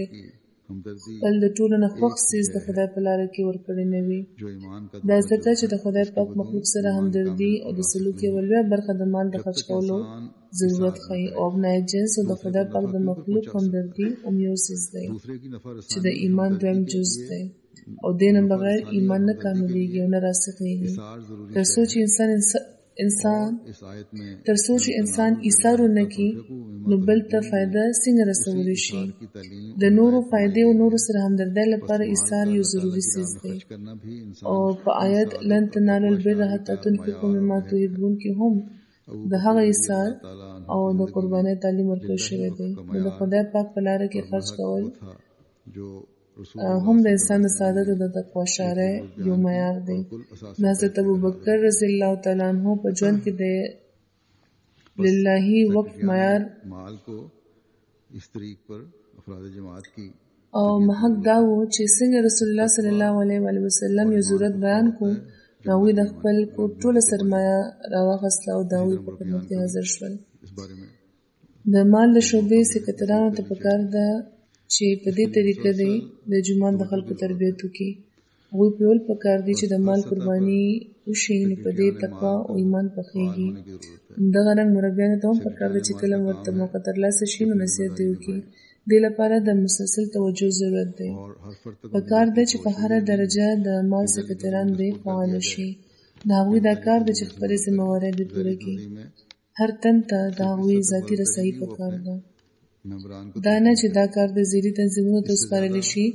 हमदर्दी خپل د ټولو نه خوښ څیز د خدای په لاره کې ورکړی نه وي जो ईमान का دا ځکه چې د خدای پاک مخلوق سره همدردي او د سلوک یوه لویه برخه د مال د خرج کولو ضرورت ښیي او ابنای جنس او د خدای پاک د مخلوق همدردي هم یو څیز دی दूसरे की नफा چې د ایمان دویم جز دی او دې نه بغیر ایمان نه کاملېږي او نه راسخېږي सार जरूरी تر څو چې انسان इस आयत में تر څو چې انسان ایثار ونه کړي نو بل ته فایده څنګه رسولی شي की तालीम د نورو فایدې او نورو سره همدردۍ لپاره ایثار یو ضروري څیز دی करना भी इंसान او په آیت لن تنالوا البر حتى تنفقوا مما تحبون کې هم د هغه ایثار او د قربانۍ تعلیم ورکړل شوی دی نو د خدای پاک په لاره کې خرج کول था जो रसूल هم د انسان د سعادت او د تقوا شاره یو معیار دی د حضرت ابوبکر رضی الله تعالی عنہ په ژوند کې د للهي وقف معیار माल को इस तरीक पर अफराद जमात की او محق دا و چې څنګه رسول الله صلی الله علیه و وسلم یو ضرورت بیان کو نو د خپل کو ټول سرمایه راوغسله او داوی په خدمت کې حاضر شول इस बारे में د مال د شعبې سکرټرانو ته پکار ده چې په دې طریقه دی د جمعان د خلکو تربیت وکړي هغوی په ول پکار دي چې د مال قرباني وشي نو په دې تقوا او ایمان پخېږي دغه رنګ مربیانو ته هم پکار ده چې کله ورته موقع ترلاسه شي نو نصیحت دی وکړي دې لپاره د مسلسل توجه ضرورت دی और हर फर्द तक پکار ده چې په هره درجه د مال سکرټران دې فعال شي د هغوی دا کار ده چې خپلې ذمهوارۍ دې پوره کړي में هر تن ته د هغوی ذاتي رسایي پکار ده मेंबरान को دا نه چې دا کار د زیري تنظیمونو ته وسپارل شي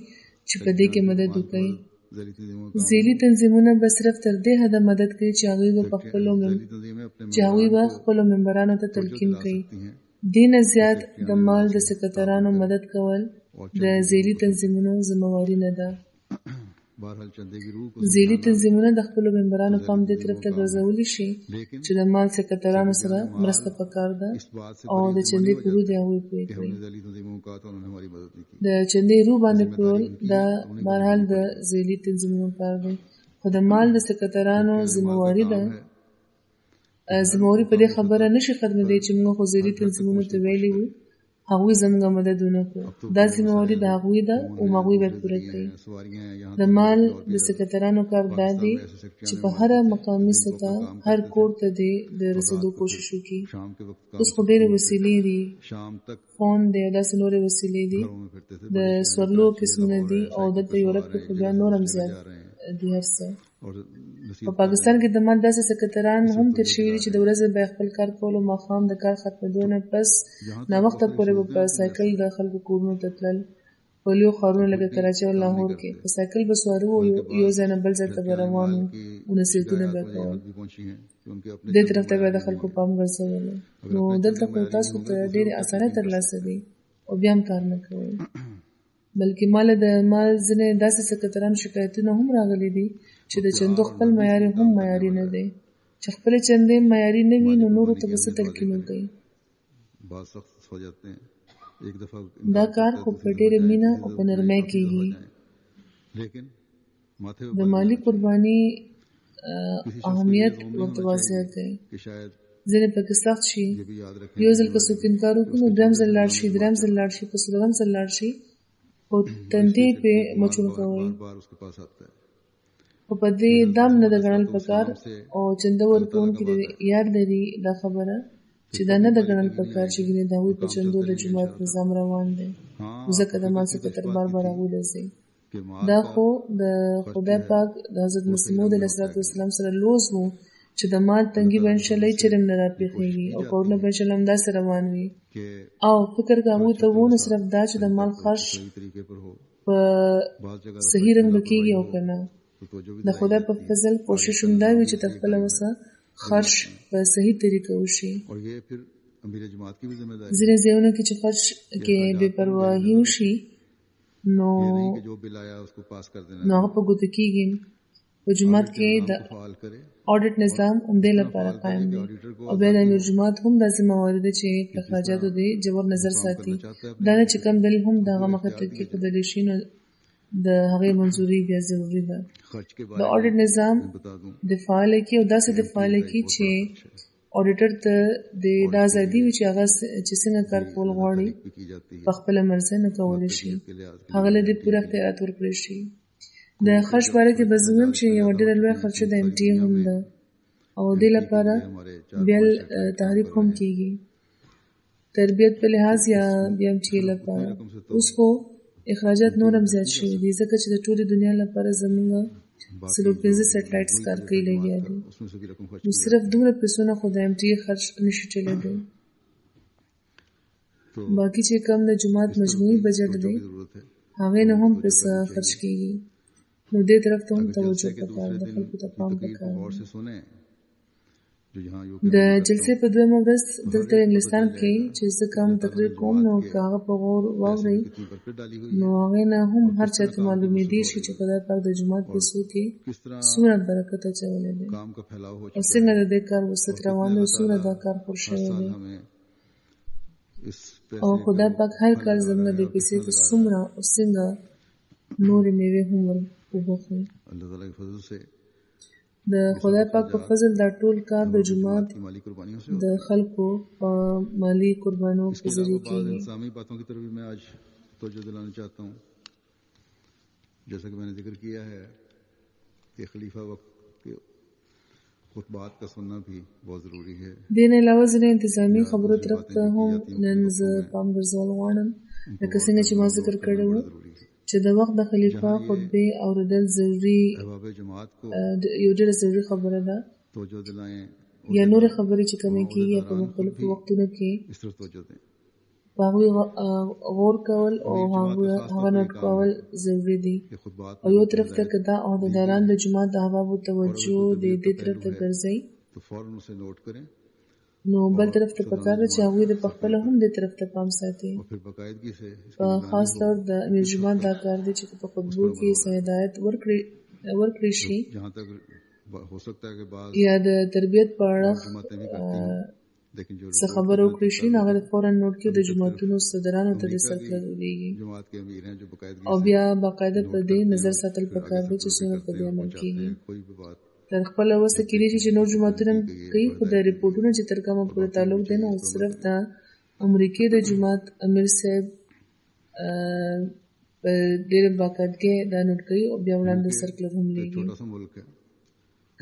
چې په دې کې مدد وکړي ذیلی تنظیموں کا ځېلي تنظیمونه به صرف تر دې حده مدد کوي چې هغوی به ذیلی تنظیمیں اپنے چې هغوی به خپلو ممبرانو ته تلقین کوي. دې نه زیات د مال د سکترانو مدد کول د ځېلي تنظیمونو ذمہواري نه ده. بہرحال چندے کی روح کو ځېلي تنظیمونه د خپلو ممبرانو پام دې طرف ته ګرځولی شي چې د مال سکترانو سره مرسته پکار ده او د چندې په روح د هغوی پوه کړي. ذیلی تنظیموں کا تو انہوں نے ہماری مدد نہیں کی. د چندې روح باندې پلور دا بهرحال د ځېلي تنظیمونو کار دی، خو د مال د سکترانو ذمہواري ده. ذمہواري په دې خبره نشي ختمېدی چې موږ خو ځېلي تنظیمونو ته ویلي وو هغوی زموږ مدد ونه کړو. دا ذمہواري د هغوی ده او هغوی به پوره کوي. د مال د سکترانو کار دا دی چې په هره مقامي سطح هر کور ته د رسېدو کوشش وکړي. اوس خو ډېرې وسیلې دي، فون دی او داسې نورې وسیلې دي، د سورلو قسمونه دي او دلته یورپ کې خو بیا نور هم زیات دي هر څه. په پاکستان کې د مال داسې سکتران هم تیر شوي دي چې د ورځې به خپل کار کول او ماښام د کار ختمېدو نه پس ناوخته پورې به په سایکل د خلکو کورونو ته تلل. په لویو ښارونو لکه کراچۍ او لاهور کې په سایکل به سوارو او یو ځای نه بل ځای ته به روان وو او نصیحتونه به کول. دې طرف ته به د خلکو پام ګرځولو. نو دلته خو تاسو ته ډېرې اسانۍ ترلاسه دي او بیا هم کار نه کوئ. بلکې مال ځینې داسې سکتران شکایتونه هم راغلي دي چې د چندو خپل معیار هم معیاري نه دی، چې خپل چندې معیاري نه وي نو نورو ته به څه تلقین وکړي. دا کار خو په ډېره مینه او په نرمۍ کېږي. د مالي قرباني اهمیت ورته واضح دی. ځینې پکې سخت شي، یو ځل که څوک انکار وکړي نو دویم ځل لاړ شي، دریم ځل لاړ شي، په څلورم ځل لاړ شي خو تندې پې مچون کوئ. خو په دې دام نه ده ګڼل پکار او چنده ورکوونکي یاد لري دا خبره چې دا نه ده ګڼل پکار چې ګینې د هغوی په چندو د جومات نظام روان دی، ځکه د مال سکتر بار بار هغوی له ځي. دا خو د خدای پاک د حضرت مسیح موعود علیه السلام سره لوز و چې د مال تنګي به انشاءالله چرم نه راپېښېږي او کورونه به انشاءالله همداسې روان وي. او فکر که هغوی ته وو نو صرف دا چې د مال خرچ په صحیح رنګ به کېږي او که نه. د خدای په فضل کوشش هم دا وي چې تر خپله وسه خرچ په صحیح طریقه وشي. ځینې ځایونه کې چې خرچ کې بې پرواهي وشي نو هغه په ګوته کېږي. په جومات کې د اډیټ نظام همدې لپاره قایم دی او بیا د امیر جومات هم دا ذمہواري ده چې په اخراجاتو دې جوور نظر ساتي. دا نه چې کم دلیل هم د هغه مخې ته کېښودلی شي نو د هغې منظوري بیا ضروري ده. د اډیټ نظام دفاع لکي او داسې دفاع لکي چې اډیټر ته د دا ازادي وي چې هغه چې څنګه کار کول غواړي په خپله مرضۍ نه کولی شي، هغه له دې پوره اختیارات ورکړی شي. د خرچ باره کې به زه ویم چې یوه ډېره لویه خرچه د MTA هم ده او دې لپاره بیا تحریک هم کېږي تربیت په لحاظ یا بیا MTA لپاره. اوس خو اخراجات نور هم زیات شوي دي ځکه چې د ټولې دنیا لپاره زموږ 15 سیټلایټس کارکوي لګیا دي. نو صرف دومره پیسونه خو د MTA خرچ نشي چلېدی. باقي چې کم د جومات مجموعي بجټ دی هغې نه هم پیسه خرچ کېږي. نو دې طرف ته هم توجه پکار ده، خلکو ته پام پکار ده. د جلسې په دویمه ورځ دلته انګلستان کې چې زه کوم تقریر کوم نو که هغه په غور واورئ نو هغې نه هم هر چا ته معلومېدی شي چې خدای پاک د جومات پیسو کې څومره برکت اچولی دی او څنګه د دې کار وسط روان دی او څومره دا کار خور شوی دی او خدای پاک هر کال زموږ دې پیسې ته څومره او څنګه نورې میوې هم وبخښي. د خدای پاک په فضل دا ټول کار د جومات د خلکو په مالی قربانو په ذریعه کېږي. جیسا کہ میں نے ذکر کیا ہے کہ خلیفہ وقت کے خطبات کا سننا بھی بہت ضروری ہے. دین علاوه ځینې انتظامی خبرو طرف ته هم نن زه پام ګرځول غواړم لکه څنګه چې ما ذکر کړی و چې د وخت د خلیفه خطبې اوریدل ضروري یو ډېره ضروري خبره ده یا نورې خبرې چې کومې کېږي په مختلفو وختونو کې په هغوی غور کول او هغه نوټ کول ضروري دي. कि खुतबात او یو طرف ته که دا عهدهداران د جماعت د احبابو توجه دې طرف ته ګرځي، तो फौरन उसे नोट करें نو بل طرف ته پکار ده چې هغوی د پخپله هم دې طرف ته پام ساتي. और फिर बाकायदगी से په خاص طور د امیر جماعت دا کار دی چې په خطبو کې څه هدایت ورکړی شي जहाँ तक हो सकता है कि बाद یا د تربیت په اړه जमातें भी करती हैं लेकिन जो څه خبره وکړي شي، هغه فوراً نوٹ کې د جماعتونو صدرانو ته د سرکلر ولېږي. जमात के अमीर हैं जो बाकायदगी او بیا باقاعده په دې نظر ساتل پکار دی چې څنګه په دې عمل کېږي. कोई भी बात تر خپله وسه کېدای شي چې نور جوماتونه کوي، خو د ریپورټونو چې تر کومه پورې تعلق دی نو صرف د امریکې د جومات امیر صاحب په ډېر باقاعدګۍ دا نوٹ کوي او بیا وړاندې سرکلر هم لېږي. छोटा सा मुल्क है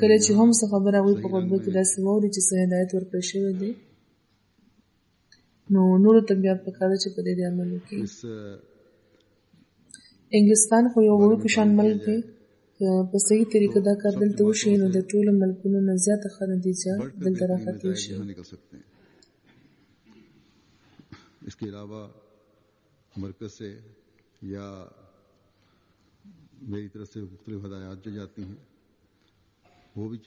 کله چې هم څه خبره هغوی په خطبه کې داسې واوري چې څه هدایت ورکړی شوی دی، نو نورو ته بیا پکار ده چې په دې عمل وکړي. इस انګلستان خو یو وړوکی شان ملک دی، که په صحیح طریقه دا کار دلته وشي نو د ټولو ملکونو نه زیاته ښه نتیجه دلته راختلی شي. यहाँ निकल सकते हैं. इसके अलावा मरकज से या मेरी तरफ से मुख्तलिफ हदायत जो जाती हैं वो भी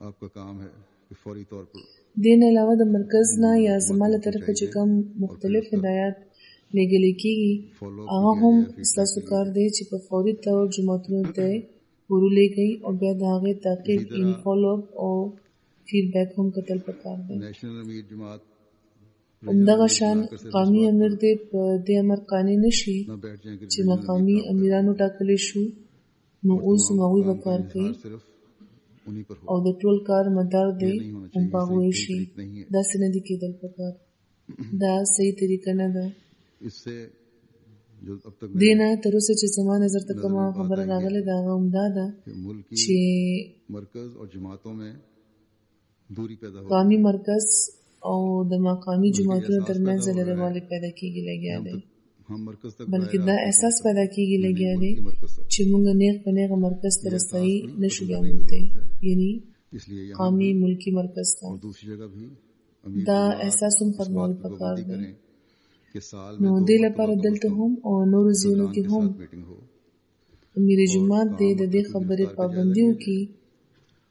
आपका काम है कि फौरी तौर पर دې نه علاوه د مرکز نه یا زما له طرفه چې کوم مختلف هدایات لېږلی کېږي هغه هم ستاسو کار دی چې په فوري طور جوماتونو ته ورولېږئ او بیا د هغې تعقیب ان فالو اپ او فیډبیک هم کتل پکار دی. नेशनल अमीर जमात همدغه شان قومي امیر دې په دې امر قانع نه شي न बैठ जाएं कि چې مقامي امیرانو ټاکلی شو نو اوس هم هغوی به کار کوي सिर्फ उन्हीं पर हो. او د ټول کار مدار دی هم په هغوی شي. داسې نه دي کېدل پکار، دا صحیح طریقه نه ده. इससे जो अब तक دې نه تر اوسه چې زما نظر ته کومه خبره راغلې ده هغه همدا ده मुल्क की چې मरकज और जमातों में दूरी पैदा हो. قومي مرکز او د مقامي جوماتونو ترمنځ لرېوالی پیدا کېږي لګیا دی، हम मरकज तक بلکې دا احساس پیدا کېږي لګیا دی چې موږ نیغ په نیغه مرکز ته رسایي نه شو بیا موندی، یعنی इसलिए यहाँ قومي ملکي مرکز ته. और दूसरी जगह भी अमीर دا احساس هم ختمول پکار دی. करें कि साल نو में دې لپاره دلته هم او نورو ځایونو کې هم मीटिंग हो امیر جومات دې د دې خبرې پابندي وکړي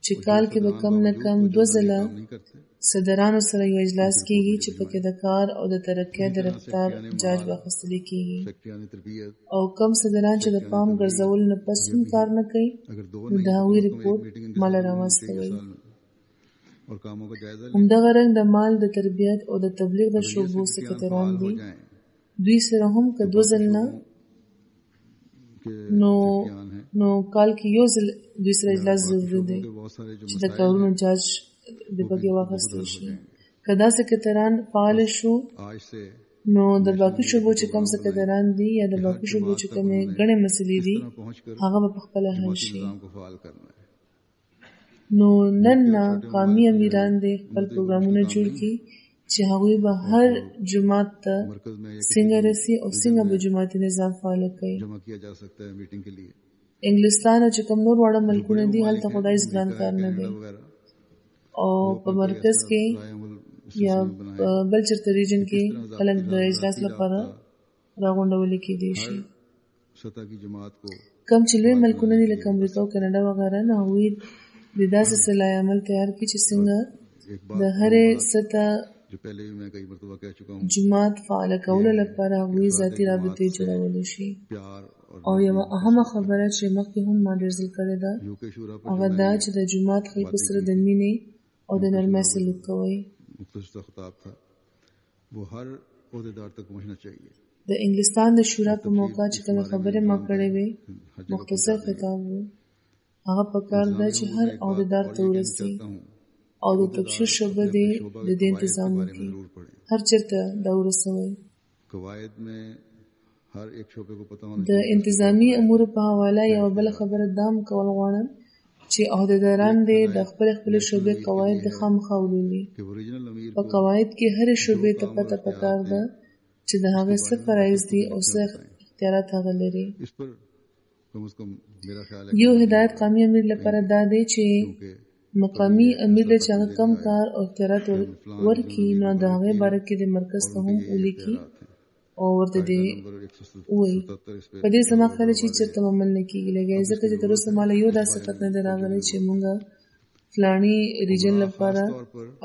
چې کال کې به کم نه کم 2 ځله नहीं करते صدرانو سره یو اجلاس کېږي چې پکې د کار او د ترقۍ د رفتار جاج واخیستلی کېږي، सेक्रेटरियानी तरबियत او کم صدران چې د پام ګرځول نه پس هم کار نه کوي अगर दो نو د هغوی ریپورټ مال راواستوي. और कामों का जायजा همدغه رنګ د مال د تربیت او د تبلیغ د شعبو سکرټران دي، دوی سره هم که 2 ځل نه نو کال کې یو ځل دوی سره اجلاس ضروري دی बहुत सारे जो چې د کارونو جاج د پکې واخیستل شي. که دا سکرټران فعال شو आज से نو د باقي شعبو چې کوم سکرټران دي یا د باقي شعبو چې کومې ګڼې مسلې دي هغه به پخپله حل شي. निजाम को फाल करना है. نو نن نه قومي امیران دې خپل پروګرامونه جوړ کړي چې هغوی به هر جماعت ته मरकज में څنګه رسي او څنګه به جماعتي نظام فعال کړي. जमा किया जा सकता है मीटिंग के लिए انګلستان او چې کوم نور واړه ملکونه دي هلته خدای ځګران کار نه دی वगैरह او په مرکز کې یا بل چېرته ریجن کې خلک د اجلاس لپاره راغونډول کېدی شي. सतह की जमात को کم چې لوی ملکونه دي لکه امریکا او کاناډا وغیره نو هغوی د داسې سلای عمل تیار کړي چې څنګه د هرې سطح जो पहले भी मैं कई मरतबा कह चुका हूँ جماعت فعال کولو لپاره هغوی ذاتي رابطې جوړولی شي. प्यार और او یوه اهمه خبره چې مخکې هم ما ډېر ځل کړې ده यूके शूरा पर هغه دا چې د جومات خلکو سره د مینې او د نرمۍ سلوک کوئ. मुख्तसर खिताब था वो हर ओहदेदार तक पहुँचना चाहिए. د انګلستان د شورا په موقع چې کومې خبرې ما کړې وې مختصر خطاب و، هغه پکار ده چې هر عہدیدار ته ورسي او د تبشیر شعبه دې د دې انتظام وکړي، هر چېرته دا ورسوئ. قواعد में हर एक शोबे को पता होना د انتظامی امورو په حواله یوه بله خبره دا هم کول غواړم چې عہدیداران دې د خپلې شعبې قواعد د خامخا ولولي. कि ओरिजिनल अमीर په قواعد کې هرې شعبې ته پته پکار ده چې د هغې څه فرایض دي او څه اختیارات هغه لري. इस पर कम से कम मेरा ख्याल है یو هدایت قومي امیر لپاره دا دی چې कि مقامي امیر له چې هغه کم کار او اختیارات ورکړي نو د هغې باره کې د مرکز ته هم ولیکي او ورته دې نمبر وایي 177 اس په پہ دې زما خیال چې چېرته عمل نه کېږي لګیا ځکه چې تر اوسه ماله یو داسې خط نه دی راغلی چې مونږه فلاني ریجن لپاره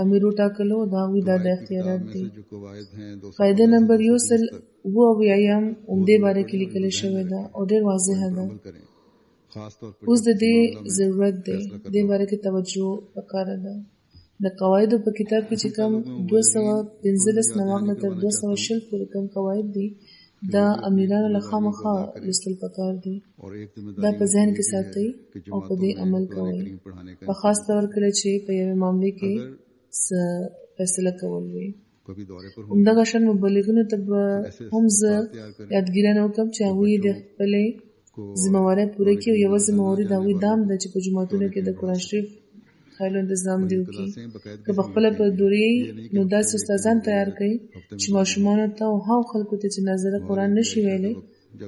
امیر وټاکلو د هغوی دا د اختیارات دي. جو قواعد ہیں قاعده نمبر 178 همدې باره کې لیکل شوې ده او ډېر واضحه ده. عمل کریں خاص طور پر اوس د دې ضرورت دی دې باره کې توجه پکار ده. د قواعدو په کتاب کې چې کوم 215 نواغنه تر 220 پورې کوم قواعد دي دا امیرانو له خامخا لوستل پکار دي. دا په ذهن کې ساتئ او په دې عمل کوئ په خاص طور کله چې په یوه معاملې کې فیصله کول وي. همدغه شان مبلغینو ته به هم زه یادګیرنه وکړم چې هغوی د خپلې ذمهوارۍ پوره کړي او یوه ذمهواري د هغوی دا هم ده چې په جوماتونو کې د قرآن شریف خیلو انتظام دې وکړي. که په خپله په دورې نو داسې استادان تیار کړئ چې ماشومانو ته او هغو خلکو ته چې نظره قرآن نشي ویلی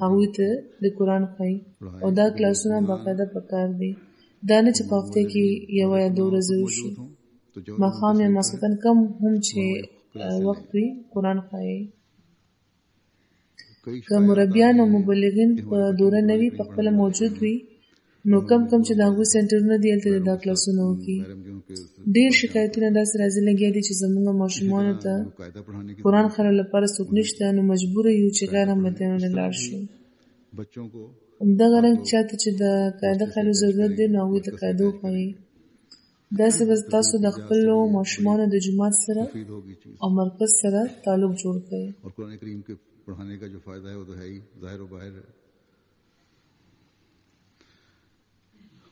هغوی ته د قرآن ښایي او دا کلاسونه باقاعده پکار دي. دا نه چې په هفته کې یوه یا دوه ورځې وشي ماښام یا ماسخوتن کم هم چې وخت وي قرآن ښایي. که مربیان او مبلغین په دوره نه وي په خپله موجود وي نو کم چې د هغوی سنټرونه دي هلته دا کلاسونه وکړي. ډېر شکایتونه داسې راځي لګیا دي چې زموږ ماشومانو ته قرآن ښایلو لپاره څوک نشته نو مجبوره یو چې غیر احمدیانو ته لاړ شو. همدغه رنګ چاته چې د قاعده ښایلو ضرورت دی نو هغوی ته قاعده وښایي. داسې به تاسو د خپلو ماشومانو د جومات سره او مرکز سره تعلق جوړ کړئ. اور قرآن کریم کے پڑھانے کا جو فائدہ ہے وہ تو ہے ہی ظاہر و باہر ہے.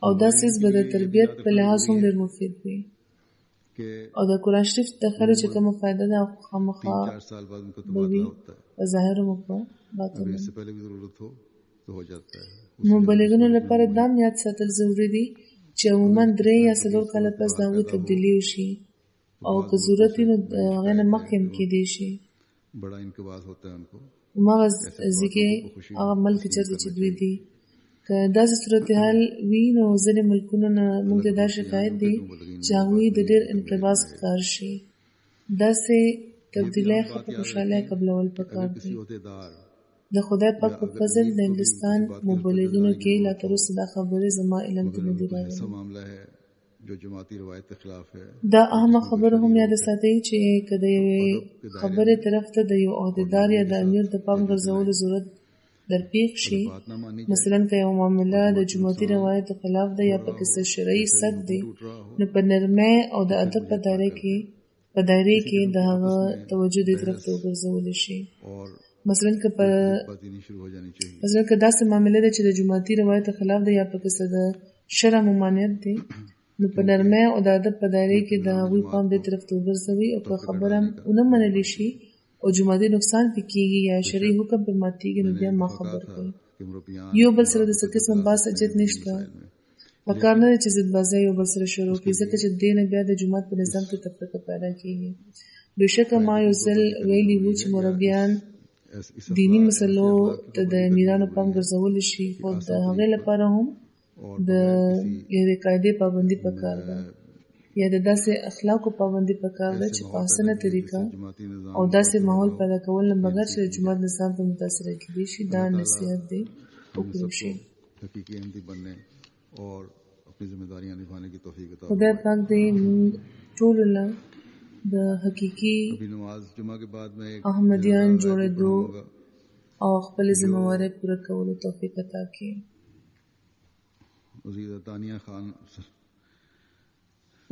او دا سیز به د تربیت په لحاظ هم ډېر مفید وي او د قرآن شریف د خلو چې کومه فایده ده خامخا به وي په ظاهر هم په باطن هم. مبلغینو لپاره دا هم یاد ساتل ضروري دي چې عموما 3 یا 4 کاله پس د هغوی تبدیلي وشي او که ضرورت وي نو د هغې نه مخکې هم کیدی شي. هماغه ځکه هغه ملک چېرته چې دوی دي که داسې صورتحال وي نو ځینې ملکونو نه موږ ته دا شکایت دی چې هغوی د ډېر انقباض ښکار شي. داسې تبدیلی ښه په خوشحالۍ قبلول پکار دي. د خدای پاک په فضل د انګلستان مبلغینو کې لا تر اوسه دا خبرې زما علم کې نه دي راغلي. دا اهمه خبره هم یاد ساتئ چې که د یوې خبرې طرف ته د یو عهدیدار یا د امیر د پام ګرځولو ضرورت درپېښ شي مثلا که یوه معامله د جوماتي روایتو خلاف ده یا پکې څه شرعي سد دی نو په نرمۍ او د ادب په دایرې کې د هغه توجه دې طرف ته وګرځولی شي. مثلا که داسې معامله ده چې د جوماتي روایتو خلاف ده یا پکې څه د شرع ممانعت دی نو په نرمۍ او د ادب په دایرې کې د هغوی پام دې طرف ته وګرځوي او که خبره ونه منلی شي او جوماتي نقصان پې کېږي یا شرعي حکم پې ماتېږي نو بیا ما خبر کړئ. یو بل سره د څه قسم بحث اجت نشته. پکار نه ده چې ضدبازۍ یو بل سره شروع کړي ځکه چې دې نه بیا د جومات په نظام کې تفرقه پیدا کېږي. بېشکه ما یو ځل ویلي وو چې مربیان دیني مسلو ته د امیرانو پام ګرځولی شي خو د هغې لپاره هم د یوې قاعدې پابندي پکار ده یا د داسې اخلاقو پابندي پکار ده چې په اسانه طریقه او داسې ماحول پیدا کول نه بغیر چې د جومات نظام ته متاثره کېدی شي دا نصیحت دی وکړل شي. خدای پاک دې موږ ټولو له د حقیقي احمدیان جوړېدو او خپلې ذمهوارۍ پوره کولو توفیق عطا کړي.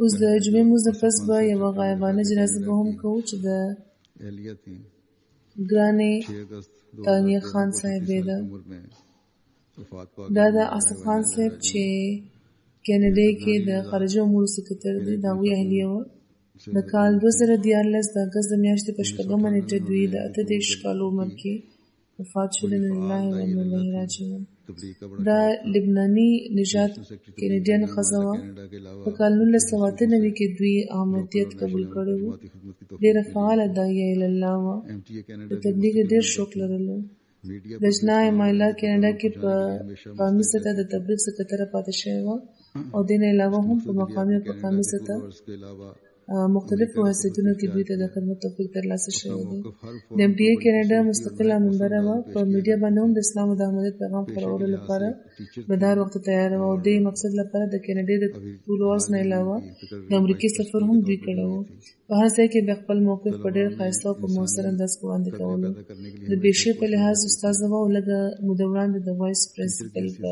اوس د جمعې لمونځ نه پس به یوه غایبانه جنازه به هم کوو چې د ګرانې تانیه خان صاحبې ده. دا د آصف خان صاحب چې کینیډا کې د خارجه امورو سکرټر دی د هغوی اهلیه وه. د کال 2014 د اګست د میاشتې په 8مه نیټه دوی د 38 کالو عمر کې وفات شول. ان لله و انا الیه راجعون. دا لبناني نژاد کینیډیان ښځه وه. په کال 1998 کې دوی احمدیت قبول کړی و. ډېره فعاله داعیه الله وه. د تبلیغ ډېر شوق لرلو. لجنه مایله کینیډا کې په قومي سطح د تبلیغ سکرټره پاتې شوې وه او دې نه علاوه هم په مقامي او په قومي سطح مختلفو حیثیتونو کې دوی ته د خدمت توفیق ترلاسه شوی دی. د MTA کینیډا مستقله منبره وه. په میډیا باندې هم د اسلام او د احمدیت پیغام خپرولو لپاره به د هر وخت تیاره وه او د مقصد لپاره د کینیډا د ټولو عرض نه علاوه د امریکې سفر هم دوی کړی و. په هر ځای کې به خپل موقف په ډېر ښایسته او په مؤثر انداز کې وړاندې کولو. د پیشې په لحاظ استاده وه او لږه موده وړاندې د وایس پرنسپل په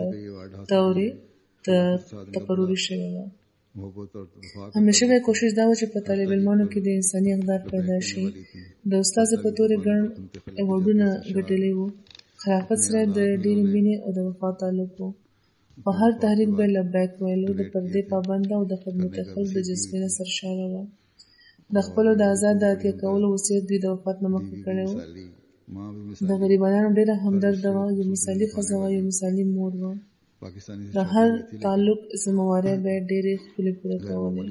طورې تقرري شوې وه. همیشه به کوشش دا و چې په طالب علمانو کې د انساني اقدار پیدا شي. د استاد په تورې ګڼ ایوارډونه ګټلي وو. خلافت سره د ډېرې مینې او د وفا تعلق و. په هر تحریک به لبیک ویلو د پردې پابنده او د خدمت خلق د جذبې نه سرشاره وه. د خپلو د آزاد د عطیه کولو وصیت دوی د وفات نه مخکې کړی و. د غریبانو ډېره همدرده وه. یو مثالي ښځه وه، یو مثالي مور وه. د هر تعلق ذمهوارۍ به یې ډېرې ښکلې پوره کولې.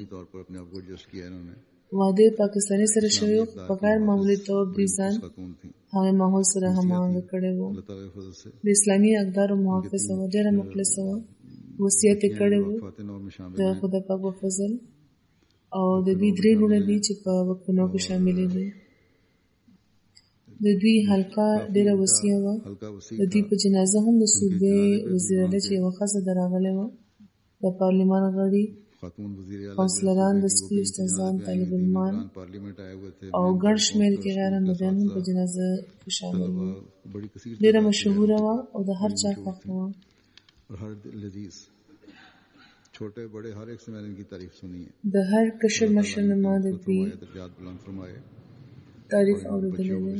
واده پاکستاني سره شوی و. په غیر معمولي طور دوی ځان هغې ماحول سره هماهنګه کړی و. د اسلامي اقدارو محافظه وه، ډېره مخلصه وه. وصیت یې کړی و د خدای پاک په فضل. او د دوی 3 لوڼې دي چې په وقفونو کې شاملې دي. د دوی حلقه ډېره وسیعه وه. د دوی په جنازه هم د صوبې وزیراعلی چې یوه ښځه ده راغلی وه، د پارلمان غړي، کونسلران، د سکول استادان، طالب علمان او ګڼ شمېر کې غیر احمدیان هم په جنازه کې شامل وو. ډېره مشهوره وه او د هر چا خوښه وه. د هر کشر مشر نه ما د دوی تعریف اوریدلی دی.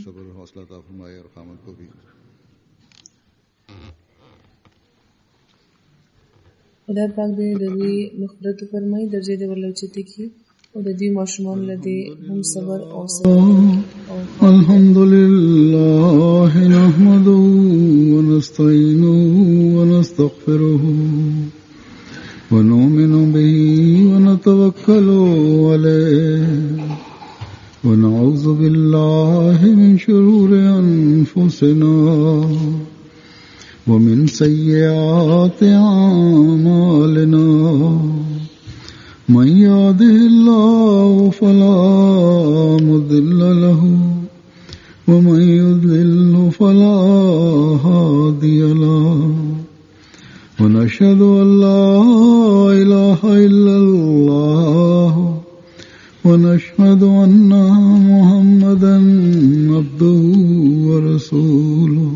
خدای پاک دې د دوی مغفرت وفرمایي، درجې دې ورله اوچتې کړي او د دوی ماشومانو له دې هم صبر او الحمد لله نحمده ونستعينه ونستغفره ونؤمن به ونتوكل عليه ونعوذ بالله من شرور أنفسنا ومن سيئات أعمالنا من يهده الله فلا مضل له ومن يضلل فلا هادي له ونشهد أن لا إله إلا الله ونشهد أن محمدا عبده ورسوله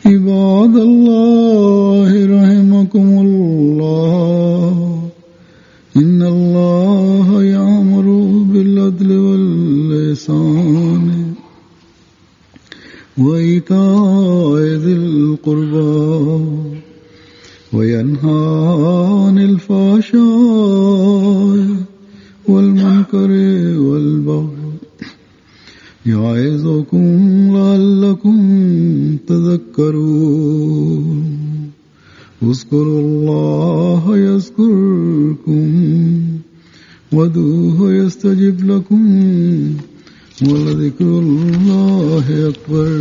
عباد الله رحمكم الله إن الله يأمر بالعدل والإحسان وإيتاء ذي القربى وينهى عن الفحشاء والمنكر والبغي يعظكم لعلكم تذكرون اذكروا الله يذكركم وادعوه يستجب لكم ولذكر الله أكبر.